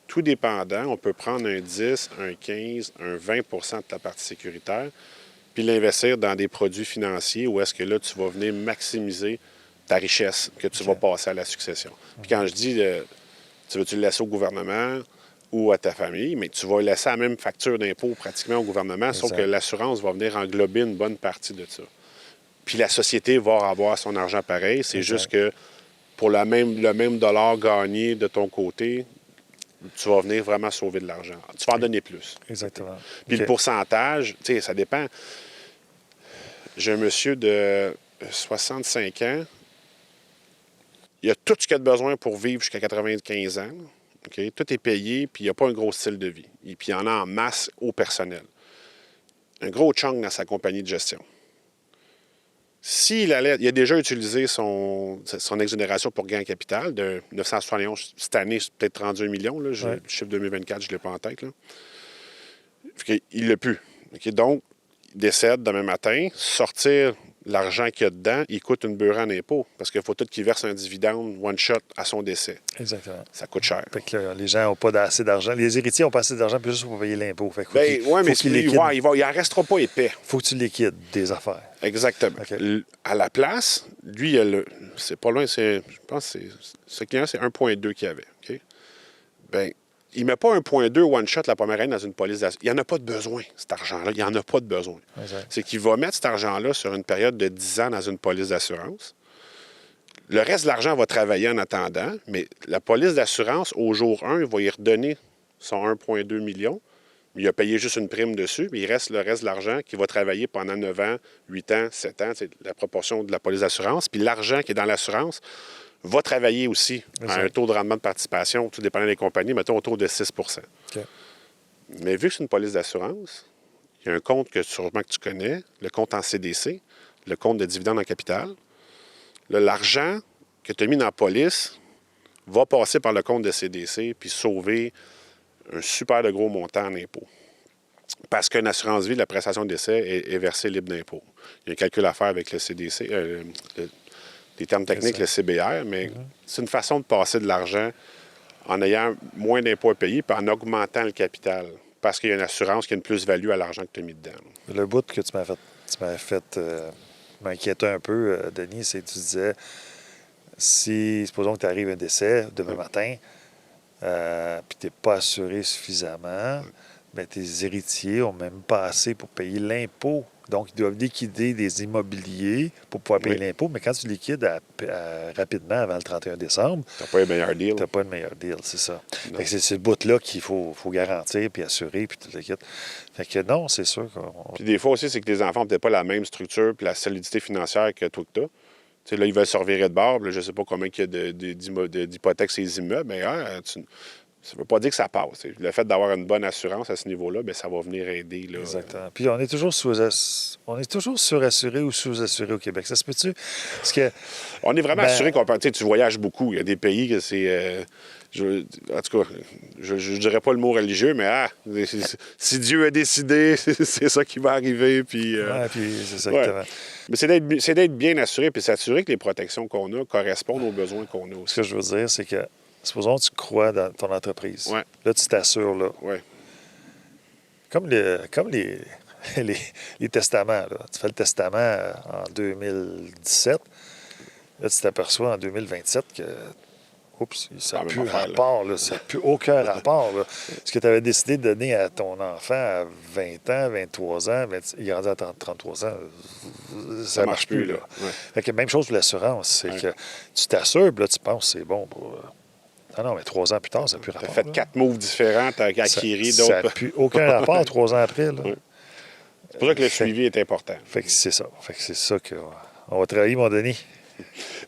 tout dépendant, on peut prendre un 10, un 15, un 20 de ta partie sécuritaire, puis l'investir dans des produits financiers où est-ce que là, tu vas venir maximiser ta richesse que tu vas passer à la succession. Puis quand je dis, tu veux-tu le laisser au gouvernement ou à ta famille, mais tu vas laisser la même facture d'impôt pratiquement au gouvernement, sauf que l'assurance va venir englober une bonne partie de ça. Puis la société va avoir son argent pareil, c'est juste que pour le même dollar gagné de ton côté, tu vas venir vraiment sauver de l'argent. Tu vas en donner plus. Exactement. Puis le pourcentage, tu sais, ça dépend. J'ai un monsieur de 65 ans. Il a tout ce qu'il a de besoin pour vivre jusqu'à 95 ans. Okay? Tout est payé, puis il n'y a pas un gros style de vie. Et puis il y en a en masse au personnel. Un gros chunk dans sa compagnie de gestion. Il a déjà utilisé son exonération pour gain en capital de 971 cette année, c'est peut-être 32 millions. Là, le chiffre 2024, je ne l'ai pas en tête. Là. Il ne l'a plus. Okay? Donc, il décède demain matin, sortir l'argent qu'il y a dedans, il coûte une beurre en impôt parce qu'il faut tout qu'il verse un dividende one-shot à son décès. Exactement. Ça coûte cher. Fait que les gens n'ont pas assez d'argent. Les héritiers n'ont pas assez d'argent juste pour payer l'impôt. Oui, mais il n'en restera pas épais. Il faut que tu liquides des affaires. Exactement. Okay. À la place, lui, c'est pas loin, je pense que ce client, c'est 1,2 qu'il y avait. Okay? Bien, il ne met pas 1,2 one-shot la première année dans une police d'assurance. Il n'y en a pas de besoin, cet argent-là. Il n'y en a pas de besoin. Exact. C'est qu'il va mettre cet argent-là sur une période de 10 ans dans une police d'assurance. Le reste de l'argent va travailler en attendant, mais la police d'assurance, au jour 1, il va y redonner son 1,2 million. Il a payé juste une prime dessus, mais il reste le reste de l'argent qui va travailler pendant 9 ans, 8 ans, 7 ans. C'est la proportion de la police d'assurance. Puis l'argent qui est dans l'assurance va travailler aussi à un taux de rendement de participation, tout dépendant des compagnies, mettons autour de 6 Okay. Mais vu que c'est une police d'assurance, il y a un compte que sûrement que tu connais, le compte en CDC, le compte de dividende en capital. L'argent que tu as mis dans la police va passer par le compte de CDC puis sauver un super de gros montant en impôts. Parce qu'une assurance vie, la prestation de décès est versée libre d'impôt. Il y a un calcul à faire avec le CDC, des termes techniques, le CBR, mais c'est une façon de passer de l'argent en ayant moins d'impôts à payer puis en augmentant le capital. Parce qu'il y a une assurance qui a une plus-value à l'argent que tu as mis dedans. Le bout que tu m'as fait m'inquiéter un peu, Denis, c'est que tu disais, supposons que tu arrives à un décès demain matin, puis tu n'es pas assuré suffisamment, bien, tes héritiers n'ont même pas assez pour payer l'impôt. Donc, ils doivent liquider des immobiliers pour pouvoir payer l'impôt. Mais quand tu liquides rapidement avant le 31 décembre, tu n'as pas le meilleur deal. Tu n'as pas le meilleur deal, c'est ça. C'est ce bout-là qu'il faut garantir, puis assurer, puis tout le kit. Fait que non, c'est sûr qu'on... Puis des fois aussi, c'est que les enfants n'ont peut-être pas la même structure puis la solidité financière que toi que tu as. Tu sais, là, ils veulent se revirer de bord. Là, je ne sais pas combien il y a d'hypothèques sur les immeubles, mais ça ne veut pas dire que ça passe. Le fait d'avoir une bonne assurance à ce niveau-là, bien, ça va venir aider. Là. Exactement. Puis on est toujours surassuré ou sous-assuré au Québec. Ça se peut-tu? Parce que, on est vraiment assuré qu'on peut... Tu voyages beaucoup. Il y a des pays que c'est... en tout cas, je ne dirais pas le mot religieux, mais si Dieu a décidé, c'est ça qui va arriver. Puis, puis c'est exactement. Mais c'est d'être bien assuré puis s'assurer que les protections qu'on a correspondent aux besoins qu'on a aussi. Ce que je veux dire, c'est que supposons que tu crois dans ton entreprise. Ouais. Là, tu t'assures, là. Ouais. Comme les testaments, là. Tu fais le testament en 2017. Là, tu t'aperçois en 2027 que oups, ça n'a même plus affaire, là. rapport, là, ça n'a plus aucun rapport. Là. Ce que tu avais décidé de donner à ton enfant à 20 ans, 23 ans, il est rendu à 33 ans, ça ne marche plus. Là. Ouais. Fait que même chose pour l'assurance, c'est Ouais. que tu t'assures, puis là, tu penses que c'est bon pour... Non, mais 3 ans plus tard, ça n'a plus Tu as rapport. fait là. 4 moves différents, tu as Ça acquis n'a d'autres. plus aucun rapport 3 ans après. Là. Ouais. C'est pour ça que le Fait- suivi est important. Fait que c'est ça. Fait que c'est ça qu'on va travailler, mon Denis.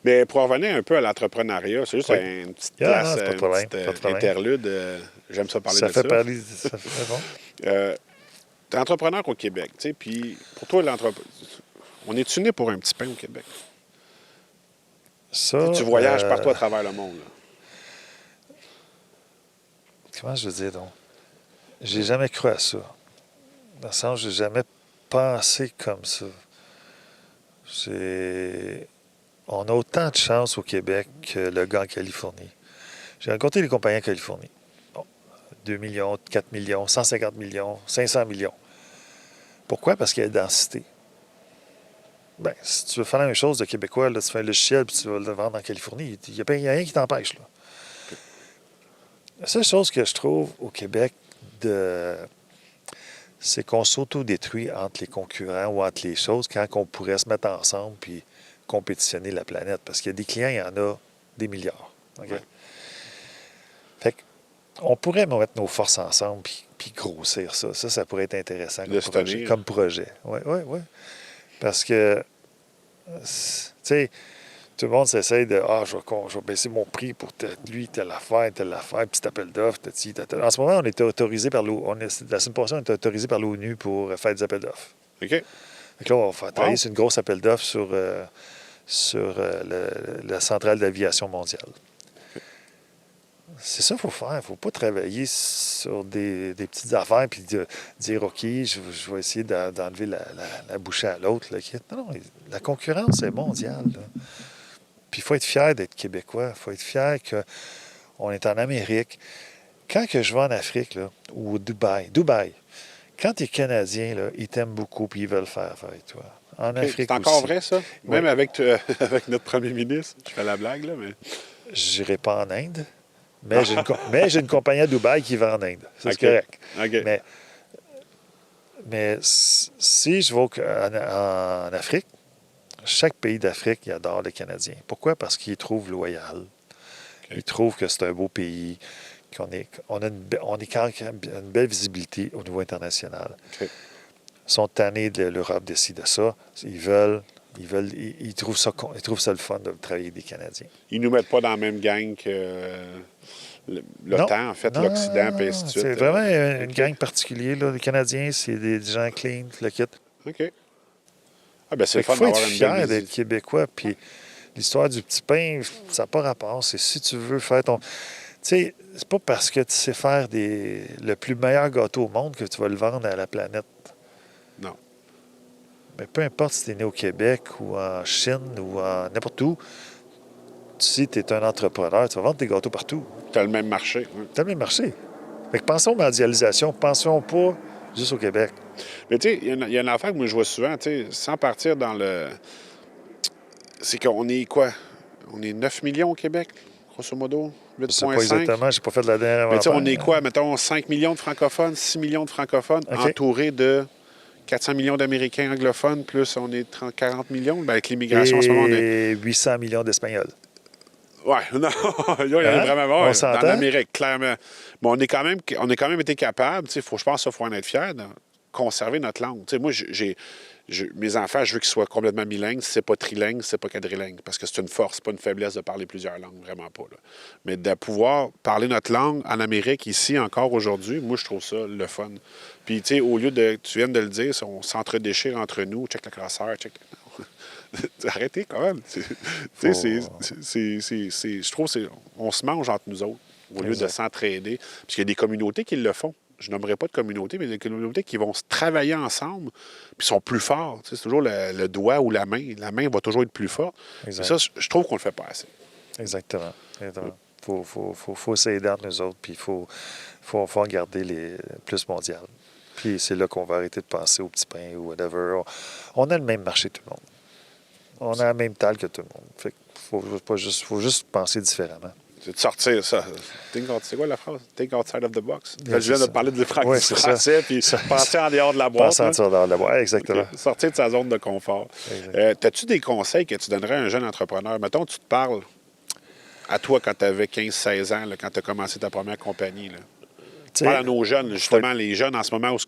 Mais pour revenir un peu à l'entrepreneuriat, c'est juste Oui. une petite Ah, place, non, c'est pas de problème, petite pas de problème. interlude. J'aime ça parler Ça de fait ça. parler... Ça fait bon. T'es entrepreneur au Québec, tu sais, puis pour toi, on est né pour un petit pain au Québec. Ça, Tu voyages partout à travers le monde. Là. Comment je veux dire donc? J'ai jamais cru à ça. Dans le sens, j'ai jamais pensé comme ça. On a autant de chance au Québec que le gars en Californie. J'ai rencontré des compagnies en Californie. Bon, 2 millions, 4 millions, 150 millions, 500 millions. Pourquoi? Parce qu'il y a la densité. Bien, si tu veux faire la même chose de Québécois, là, tu fais un logiciel et tu vas le vendre en Californie, il n'y a rien qui t'empêche. Là. La seule chose que je trouve au Québec, c'est qu'on s'auto-détruit entre les concurrents ou entre les choses quand on pourrait se mettre ensemble puis compétitionner la planète. Parce qu'il y a des clients, il y en a des milliards. Okay? Ouais. Fait qu'on pourrait mettre nos forces ensemble puis grossir ça. Ça pourrait être intéressant comme projet. Oui, oui, oui. Parce que, tu sais, tout le monde s'essaye de je vais baisser mon prix pour telle affaire, petit appel d'offres, En ce moment, on est autorisé par l'ONU. La semaine passée, on est autorisé par l'ONU pour faire des appels d'offres. OK. Donc là, on va faire travailler sur une grosse appel d'offres sur la centrale d'aviation mondiale. C'est ça qu'il faut faire. Il ne faut pas travailler sur des petites affaires puis dire OK, je vais essayer d'enlever la bouchée à l'autre. Non, la concurrence est mondiale. Là. Puis il faut être fier d'être Québécois. Il faut être fier qu'on est en Amérique. Quand que je vais en Afrique, là, ou au Dubaï, quand tu es Canadien, là, ils t'aiment beaucoup et ils veulent faire avec toi. En Afrique c'est encore aussi. vrai, ça? Oui. Même avec notre premier ministre? Je fais la blague, là, mais... Je n'irai pas en Inde, mais j'ai une compagnie à Dubaï qui va en Inde. C'est correct. OK. Mais si je vais en Afrique, chaque pays d'Afrique, il adore les Canadiens. Pourquoi? Parce qu'ils trouvent loyal. Okay. Ils trouvent que c'est un beau pays, on a une belle visibilité au niveau international. Okay. Ils sont tannés de l'Europe d'ici de ça. Ils trouvent ça le fun de travailler avec des Canadiens. Ils ne nous mettent pas dans la même gang que l'OTAN, en fait, l'Occident, et ainsi de suite. C'est vraiment une gang particulière. Là. Les Canadiens, c'est des gens clean, le kit. OK. Ah ben c'est le fun d'avoir une belle visite. Il faut être fier d'être Québécois. Puis l'histoire du petit pain, ça n'a pas rapport. C'est si tu veux faire ton... Tu sais, c'est pas parce que tu sais faire le plus meilleur gâteau au monde que tu vas le vendre à la planète. Non. Mais peu importe si tu es né au Québec ou en Chine ou n'importe où, si tu es un entrepreneur, tu vas vendre tes gâteaux partout. Tu as le même marché. Oui. Tu as le même marché. Fait que pensons mondialisation, pensons pas juste au Québec. Mais tu sais, il y a une affaire que moi je vois souvent, tu sais, sans partir dans le... C'est qu'on est quoi? On est 9 millions au Québec, grosso modo? 8,5? Je sais pas exactement, j'ai pas fait de la dernière. Mais tu sais, on est quoi? Mettons 5 millions de francophones, 6 millions de francophones, entourés de 400 millions d'Américains anglophones, plus on est 40 millions. Bien, avec l'immigration, en ce moment, on est... 800 millions d'Espagnols. Oui, non, il y en a vraiment bon, dans l'Amérique, clairement. Mais on a quand même été capable, je pense qu'il faut en être fier, de conserver notre langue. T'sais, moi, mes enfants, je veux qu'ils soient complètement bilingues. Si ce n'est pas trilingue, c'est pas quadrilingue. Parce que c'est une force, pas une faiblesse de parler plusieurs langues, vraiment pas. Là. Mais de pouvoir parler notre langue en Amérique, ici, encore aujourd'hui, moi, je trouve ça le fun. Puis, tu sais, au lieu de, tu viens de le dire, on s'entre-déchire entre nous, check la classeur, check... Arrêtez quand même. Je trouve on se mange entre nous autres au lieu de s'entraider. Parce qu'il y a des communautés qui le font. Je nommerai pas de communauté, mais des communautés qui vont se travailler ensemble puis sont plus forts. C'est toujours le doigt ou la main. La main va toujours être plus forte. Ça, je trouve qu'on le fait pas assez. Exactement. Faut s'aider entre nous autres, puis il faut regarder les plus mondiales. Puis c'est là qu'on va arrêter de penser au petit pain ou whatever. On a le même marché, tout le monde. On a la même taille que tout le monde. Fait qu'il faut juste penser différemment. C'est de sortir ça. C'est quoi la phrase? Think outside of the box. Yeah, Je viens de parler de français, puis penser en dehors de la boîte. Penser en dehors de la boîte, exactement. Okay. Sortir de sa zone de confort. As-tu des conseils que tu donnerais à un jeune entrepreneur? Mettons, tu te parles à toi quand tu avais 15-16 ans, là, quand tu as commencé ta première compagnie. Là. Tu parles à nos jeunes, justement, les jeunes en ce moment où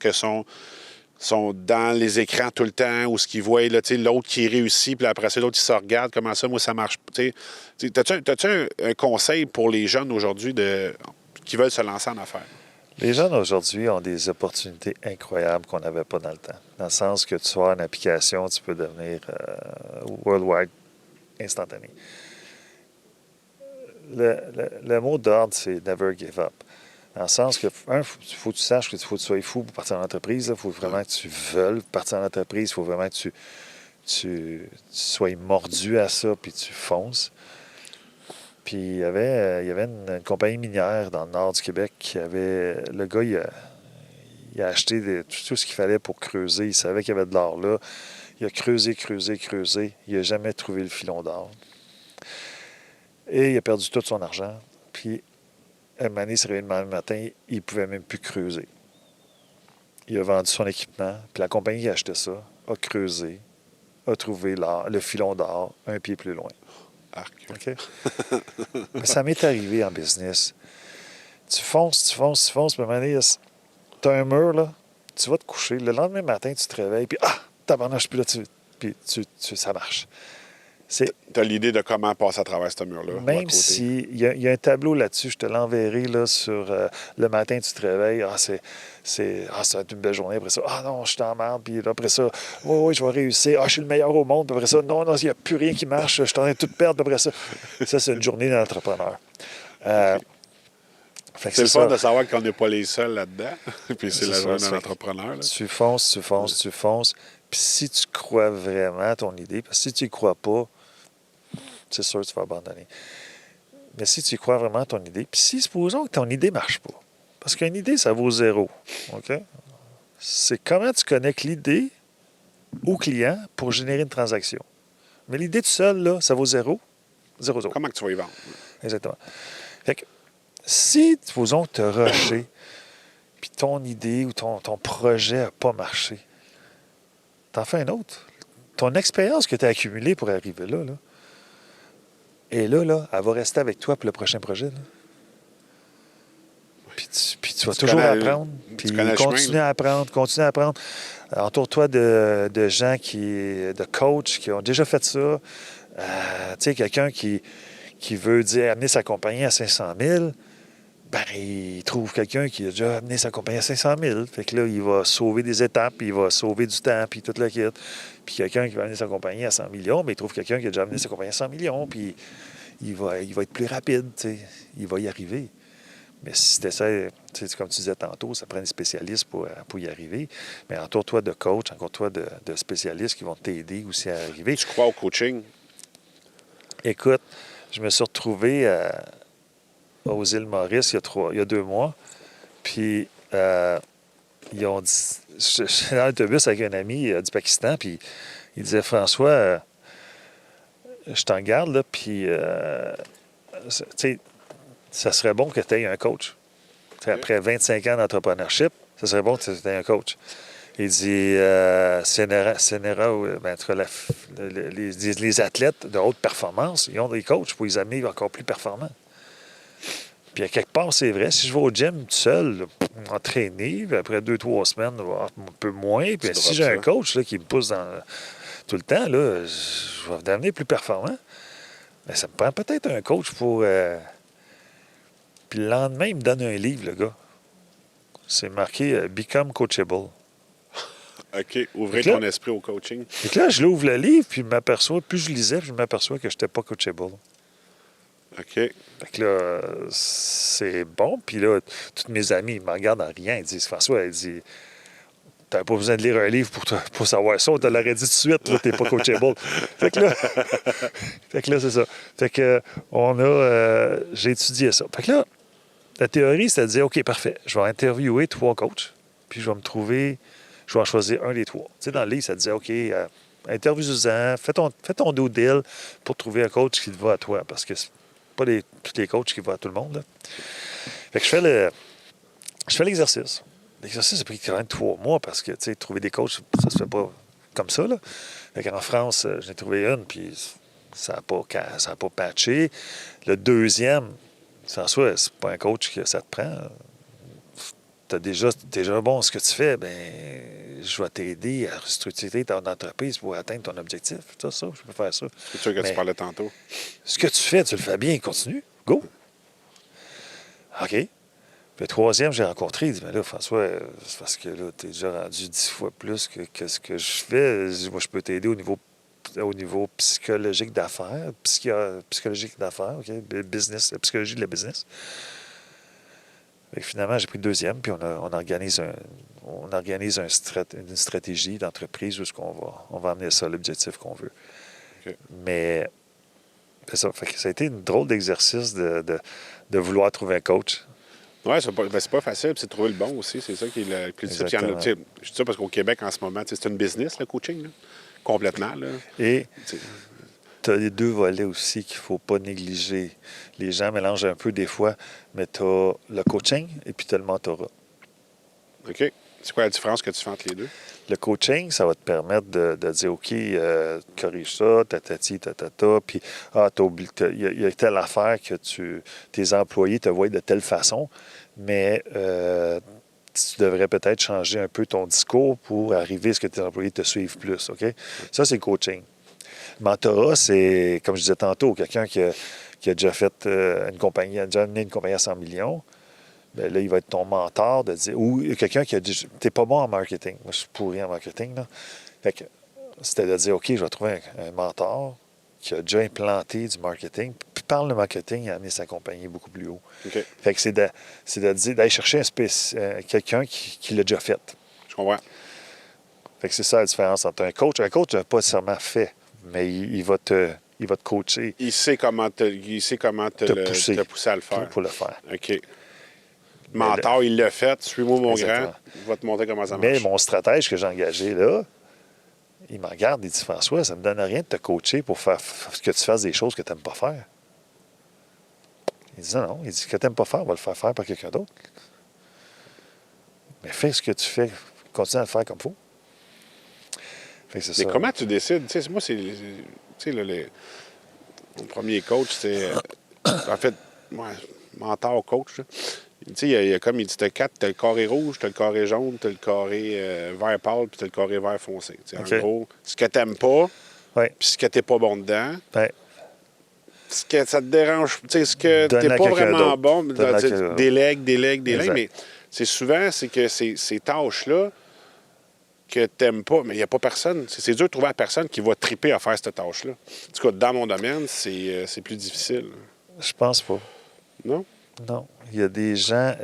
sont dans les écrans tout le temps, où ce qu'ils voient l'autre qui réussit, puis après ça, l'autre, il se regarde, comment ça, moi, ça marche. T'as-tu un conseil pour les jeunes aujourd'hui qui veulent se lancer en affaires? Les jeunes aujourd'hui ont des opportunités incroyables qu'on n'avait pas dans le temps. Dans le sens que tu as une application, tu peux devenir worldwide instantané. Le mot d'ordre, c'est never give up. Dans le sens que, il faut que tu saches qu'il faut que tu sois fou pour partir en entreprise. Il faut vraiment que tu veuilles partir en entreprise. Il faut vraiment que tu sois mordu à ça, puis tu fonces. Puis il y avait une compagnie minière dans le nord du Québec qui avait... Le gars, il a acheté tout ce qu'il fallait pour creuser. Il savait qu'il y avait de l'or là. Il a creusé. Il n'a jamais trouvé le filon d'or. Et il a perdu tout son argent. Puis, un moment donné, il s'est réveillé le matin, il ne pouvait même plus creuser. Il a vendu son équipement, puis la compagnie qui a acheté ça a creusé, a trouvé le filon d'or un pied plus loin. Arc. OK? Mais ça m'est arrivé en business. Tu fonces, puis à un moment donné, tu as un mur, là, tu vas te coucher. Le lendemain matin, tu te réveilles, puis tabarnouche, puis là, ça marche. Tu as l'idée de comment passer à travers ce mur-là. Même s'il y a un tableau là-dessus, je te l'enverrai là, sur le matin, tu te réveilles. Ça va être une belle journée. Après ça, non, je t'emmerde. Puis après ça, oui, je vais réussir. Je suis le meilleur au monde. Puis après ça, non, il n'y a plus rien qui marche. Je suis en train de tout perdre. Puis après ça, c'est une journée d'entrepreneur. C'est le fun de savoir qu'on n'est pas les seuls là-dedans. Puis c'est la journée d'un entrepreneur. Là. Tu fonces. Puis si tu crois vraiment à ton idée, parce que si tu n'y crois pas, c'est sûr que tu vas abandonner. Mais si tu y crois vraiment à ton idée, puis si, supposons que ton idée ne marche pas, parce qu'une idée, ça vaut 0, OK? C'est comment tu connectes l'idée au client pour générer une transaction. Mais l'idée toute seule, là, ça vaut 0. Comment que tu vas y vendre? Exactement. Fait que si, supposons que tu as rushé, puis ton idée ou ton projet n'a pas marché, t'en fais un autre. Ton expérience que tu as accumulée pour arriver là, et là, elle va rester avec toi pour le prochain projet. Là. Puis tu vas toujours apprendre. Puis continue à apprendre. Entoure-toi de gens de coachs qui ont déjà fait ça. Tu sais, quelqu'un qui veut amener sa compagnie à 500 000, il trouve quelqu'un qui a déjà amené sa compagnie à 500 000. Fait que là, il va sauver des étapes, puis il va sauver du temps, puis toute la kit. Puis quelqu'un qui va amener sa compagnie à 100 millions, il trouve quelqu'un qui a déjà amené sa compagnie à 100 millions, puis il va être plus rapide, il va y arriver. Mais si tu essaies, comme tu disais tantôt, ça prend des spécialistes pour y arriver. Mais entoure-toi de coachs, entoure-toi de spécialistes qui vont t'aider aussi à arriver. Tu crois au coaching? Écoute, je me suis retrouvé aux îles Maurice il y a 2 mois. Puis, ils ont dit... Je suis dans l'autobus avec un ami du Pakistan, puis il disait, François, je t'en garde, là, puis, tu sais, ça serait bon que tu aies un coach. Okay. Après 25 ans d'entrepreneurship, ça serait bon que tu aies un coach. Il dit, en tout cas, les athlètes de haute performance, ils ont des coachs pour les amener encore plus performants. Puis à quelque part, c'est vrai, si je vais au gym tout seul, m'entraîner, puis après 2-3 semaines, un peu moins, puis si j'ai un coach là, qui me pousse tout le temps, là, je vais devenir plus performant. Mais ça me prend peut-être un coach pour... Puis le lendemain, il me donne un livre, le gars. C'est marqué « Become coachable ». OK. Ouvrez ton esprit au coaching. Et là, je l'ouvre le livre, puis plus je lisais, puis je m'aperçois que je n'étais pas coachable. OK. Fait que là, c'est bon. Puis là, tous mes amis, ils me regardent en rien. Ils disent, François, t'avais pas besoin de lire un livre pour savoir ça. On te l'aurait dit tout de suite, là, t'es pas coachable. Fait que là, c'est ça. Fait que j'ai étudié ça. Fait que là, la théorie, c'est de dire, OK, parfait, je vais interviewer 3 coachs, puis je vais en choisir un des 3. Tu sais, dans le livre, ça disait, OK, interview-en, fais ton do deal pour trouver un coach qui te va à toi, parce que pas tous les coachs qui vont à tout le monde. Là. Fait que je fais l'exercice. L'exercice a pris quand même 3 mois parce que, tu sais, trouver des coachs, ça se fait pas comme ça, là. Fait qu'en France, j'en ai trouvé une, puis ça n'a pas patché. Le deuxième, en soi, c'est pas un coach que ça te prend. T'es déjà bon ce que tu fais, ben je vais t'aider à restructurer ton entreprise pour atteindre ton objectif. Ça, je peux faire ça. C'est sûr que tu parlais tantôt. Ce que tu fais, tu le fais bien, continue. Go! OK. Puis le troisième, j'ai rencontré, il dit, mais là, François, c'est parce que là, tu es déjà rendu 10 fois plus que ce que je fais. Moi, je peux t'aider au niveau psychologique d'affaires, psychologique d'affaires, OK? Business, la psychologie de la business. Et finalement, j'ai pris le deuxième, puis on organise une stratégie d'entreprise où on va amener ça à l'objectif qu'on veut. Okay. Mais c'est ça. Fait que ça a été une drôle d'exercice de vouloir trouver un coach. Oui, c'est pas facile, c'est de trouver le bon aussi. C'est ça qui est le plus difficile. Je dis ça parce qu'au Québec, en ce moment, c'est une business, le coaching, là. Complètement. Là. Et tu as les 2 volets aussi qu'il ne faut pas négliger. Les gens mélangent un peu des fois, mais tu as le coaching et puis tu as le mentorat. OK. C'est quoi la différence que tu fais entre les deux? Le coaching, ça va te permettre de dire, OK, corrige ça, tatati, tatata, puis il y a telle affaire que tes employés te voient de telle façon, mais tu devrais peut-être changer un peu ton discours pour arriver à ce que tes employés te suivent plus, OK? Ça, c'est le coaching. Le mentorat, c'est, comme je disais tantôt, quelqu'un qui a déjà fait déjà amené une compagnie à 100 millions, bien là, il va être ton mentor de dire, ou quelqu'un qui a dit, t'es pas bon en marketing. Moi, je suis pourri en marketing, là. Fait que c'était de dire, OK, je vais trouver un mentor qui a déjà implanté du marketing, puis parle de marketing et amener sa compagnie beaucoup plus haut. Okay. Fait que c'est de dire, d'aller chercher quelqu'un qui l'a déjà fait. Je comprends. Fait que c'est ça la différence entre un coach. Un coach n'a pas nécessairement fait, mais il va te coacher. Il sait comment te pousser à le faire. Pour le faire. OK. Mentor, il l'a fait. Suis-moi, mon grand. Il va te montrer comment ça marche. Mais mon stratège que j'ai engagé là, il me regarde, il dit, François, ça ne me donne rien de te coacher pour faire que tu fasses des choses que tu n'aimes pas faire. Il dit, non. Il dit, ce que tu n'aimes pas faire, on va le faire faire par quelqu'un d'autre. Mais fais ce que tu fais, continue à le faire comme il faut. Mais ça. Comment tu décides? Tu sais, moi, mon premier coach, c'est... en fait, moi, mentor coach, là. Tu sais, il y a comme il dit, t'as 4, t'as le carré rouge, t'as le carré jaune, t'as le carré vert pâle, puis t'as le carré vert foncé. Okay. En gros, ce que t'aimes pas, puis ce que t'es pas bon dedans, ce que ça te dérange, tu sais, ce que t'es pas vraiment bon, délègue, mais c'est souvent, c'est que ces tâches-là que t'aimes pas, mais il n'y a pas personne. C'est dur de trouver la personne qui va triper à faire cette tâche-là. En tout cas, dans mon domaine, c'est plus difficile. Je pense pas. Non? Non. Il y a des gens,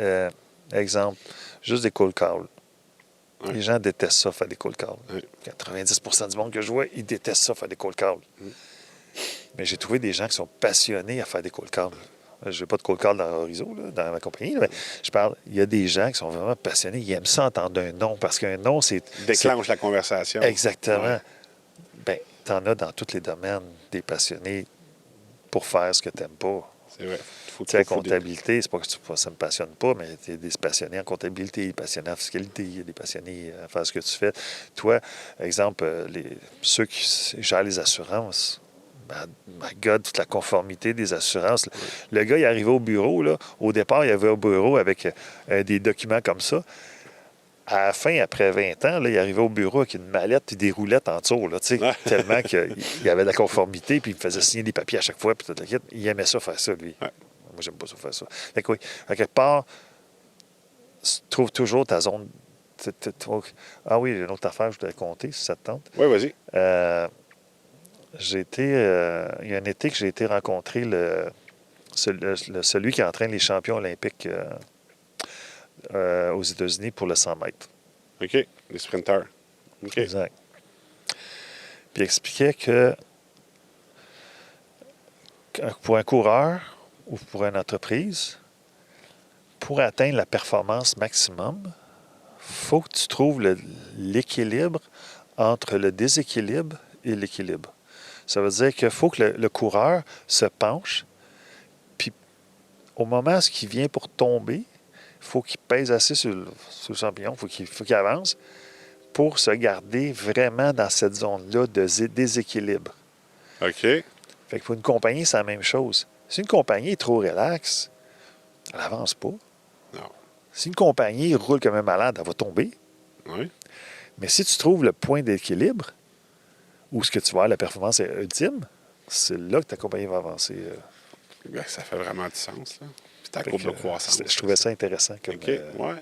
exemple, juste des cold calls. Ouais. Les gens détestent ça, faire des cold calls. Ouais. 90% du monde que je vois, ils détestent ça, faire des cold calls. Mais j'ai trouvé des gens qui sont passionnés à faire des cold calls. Je n'ai pas de cold call dans Horizo, là, dans ma compagnie, mais je parle, il y a des gens qui sont vraiment passionnés. Ils aiment ça entendre un non, parce qu'un non, c'est... Déclenche la conversation. Exactement. Ouais. Bien, tu en as dans tous les domaines des passionnés pour faire ce que tu n'aimes pas. C'est vrai. La comptabilité, c'est pas que ça ne me passionne pas, mais il y a des passionnés en comptabilité, des passionnés en fiscalité, il y a des passionnés à faire ce que tu fais. Toi, exemple, ceux qui gèrent les assurances, my God, toute la conformité des assurances. Oui. Le gars, il est arrivé au bureau, là. Au départ, il avait au bureau avec des documents comme ça. À la fin, après 20 ans, là, il est arrivé au bureau avec une mallette et des roulettes en dessous, là, tellement qu'il y avait de la conformité, puis il me faisait signer des papiers à chaque fois, puis tout le kit. Il aimait ça faire ça, lui. Ouais. Moi, j'aime pas ça faire ça. Fait que oui, à quelque part, trouve toujours ta zone. Ah oui, j'ai une autre affaire que je voulais compter, si ça te tente. Oui, vas-y. Il y a un été que j'ai été rencontrer celui qui entraîne les champions olympiques aux États-Unis pour le 100 mètres. OK, les sprinteurs. OK. Exact. Puis il expliquait que pour un coureur ou pour une entreprise, pour atteindre la performance maximum, il faut que tu trouves l'équilibre entre le déséquilibre et l'équilibre. Ça veut dire qu'il faut que le coureur se penche au moment où il vient pour tomber, il faut qu'il pèse assez sur le champignon, il faut qu'il avance pour se garder vraiment dans cette zone-là de déséquilibre. OK. Fait que pour une compagnie, c'est la même chose. Si une compagnie est trop relaxe, elle n'avance pas. Non. Si une compagnie roule comme un malade, elle va tomber. Oui. Mais si tu trouves le point d'équilibre, où ce que tu vas avoir la performance est ultime, c'est là que ta compagnie va avancer. Ben, ça fait vraiment du sens, là. Puis ta Fait courbe que, de croissance. je trouvais ça intéressant. Comme, OK. Ouais.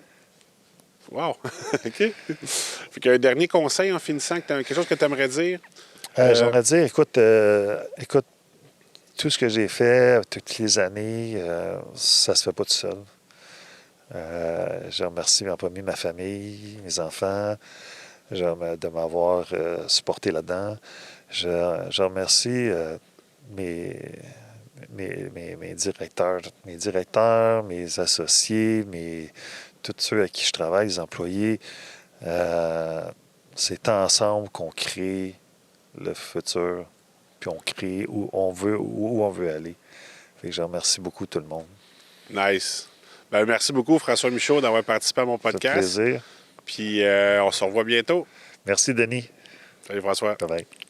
Wow. OK. Fait qu'un dernier conseil en finissant, quelque chose que tu aimerais dire? J'aimerais dire, écoute, tout ce que j'ai fait toutes les années, ça se fait pas tout seul. Je remercie en premier ma famille, mes enfants, de m'avoir supporté là-dedans. Je remercie mes directeurs, mes associés, tous ceux avec qui je travaille, les employés. C'est ensemble qu'on crée le futur, puis on crée où on veut aller. Fait que je remercie beaucoup tout le monde. Nice. Ben, merci beaucoup, François Michaud, d'avoir participé à mon Ça fait podcast. plaisir. Puis on se revoit bientôt. Merci, Denis. Salut, François. Bye bye.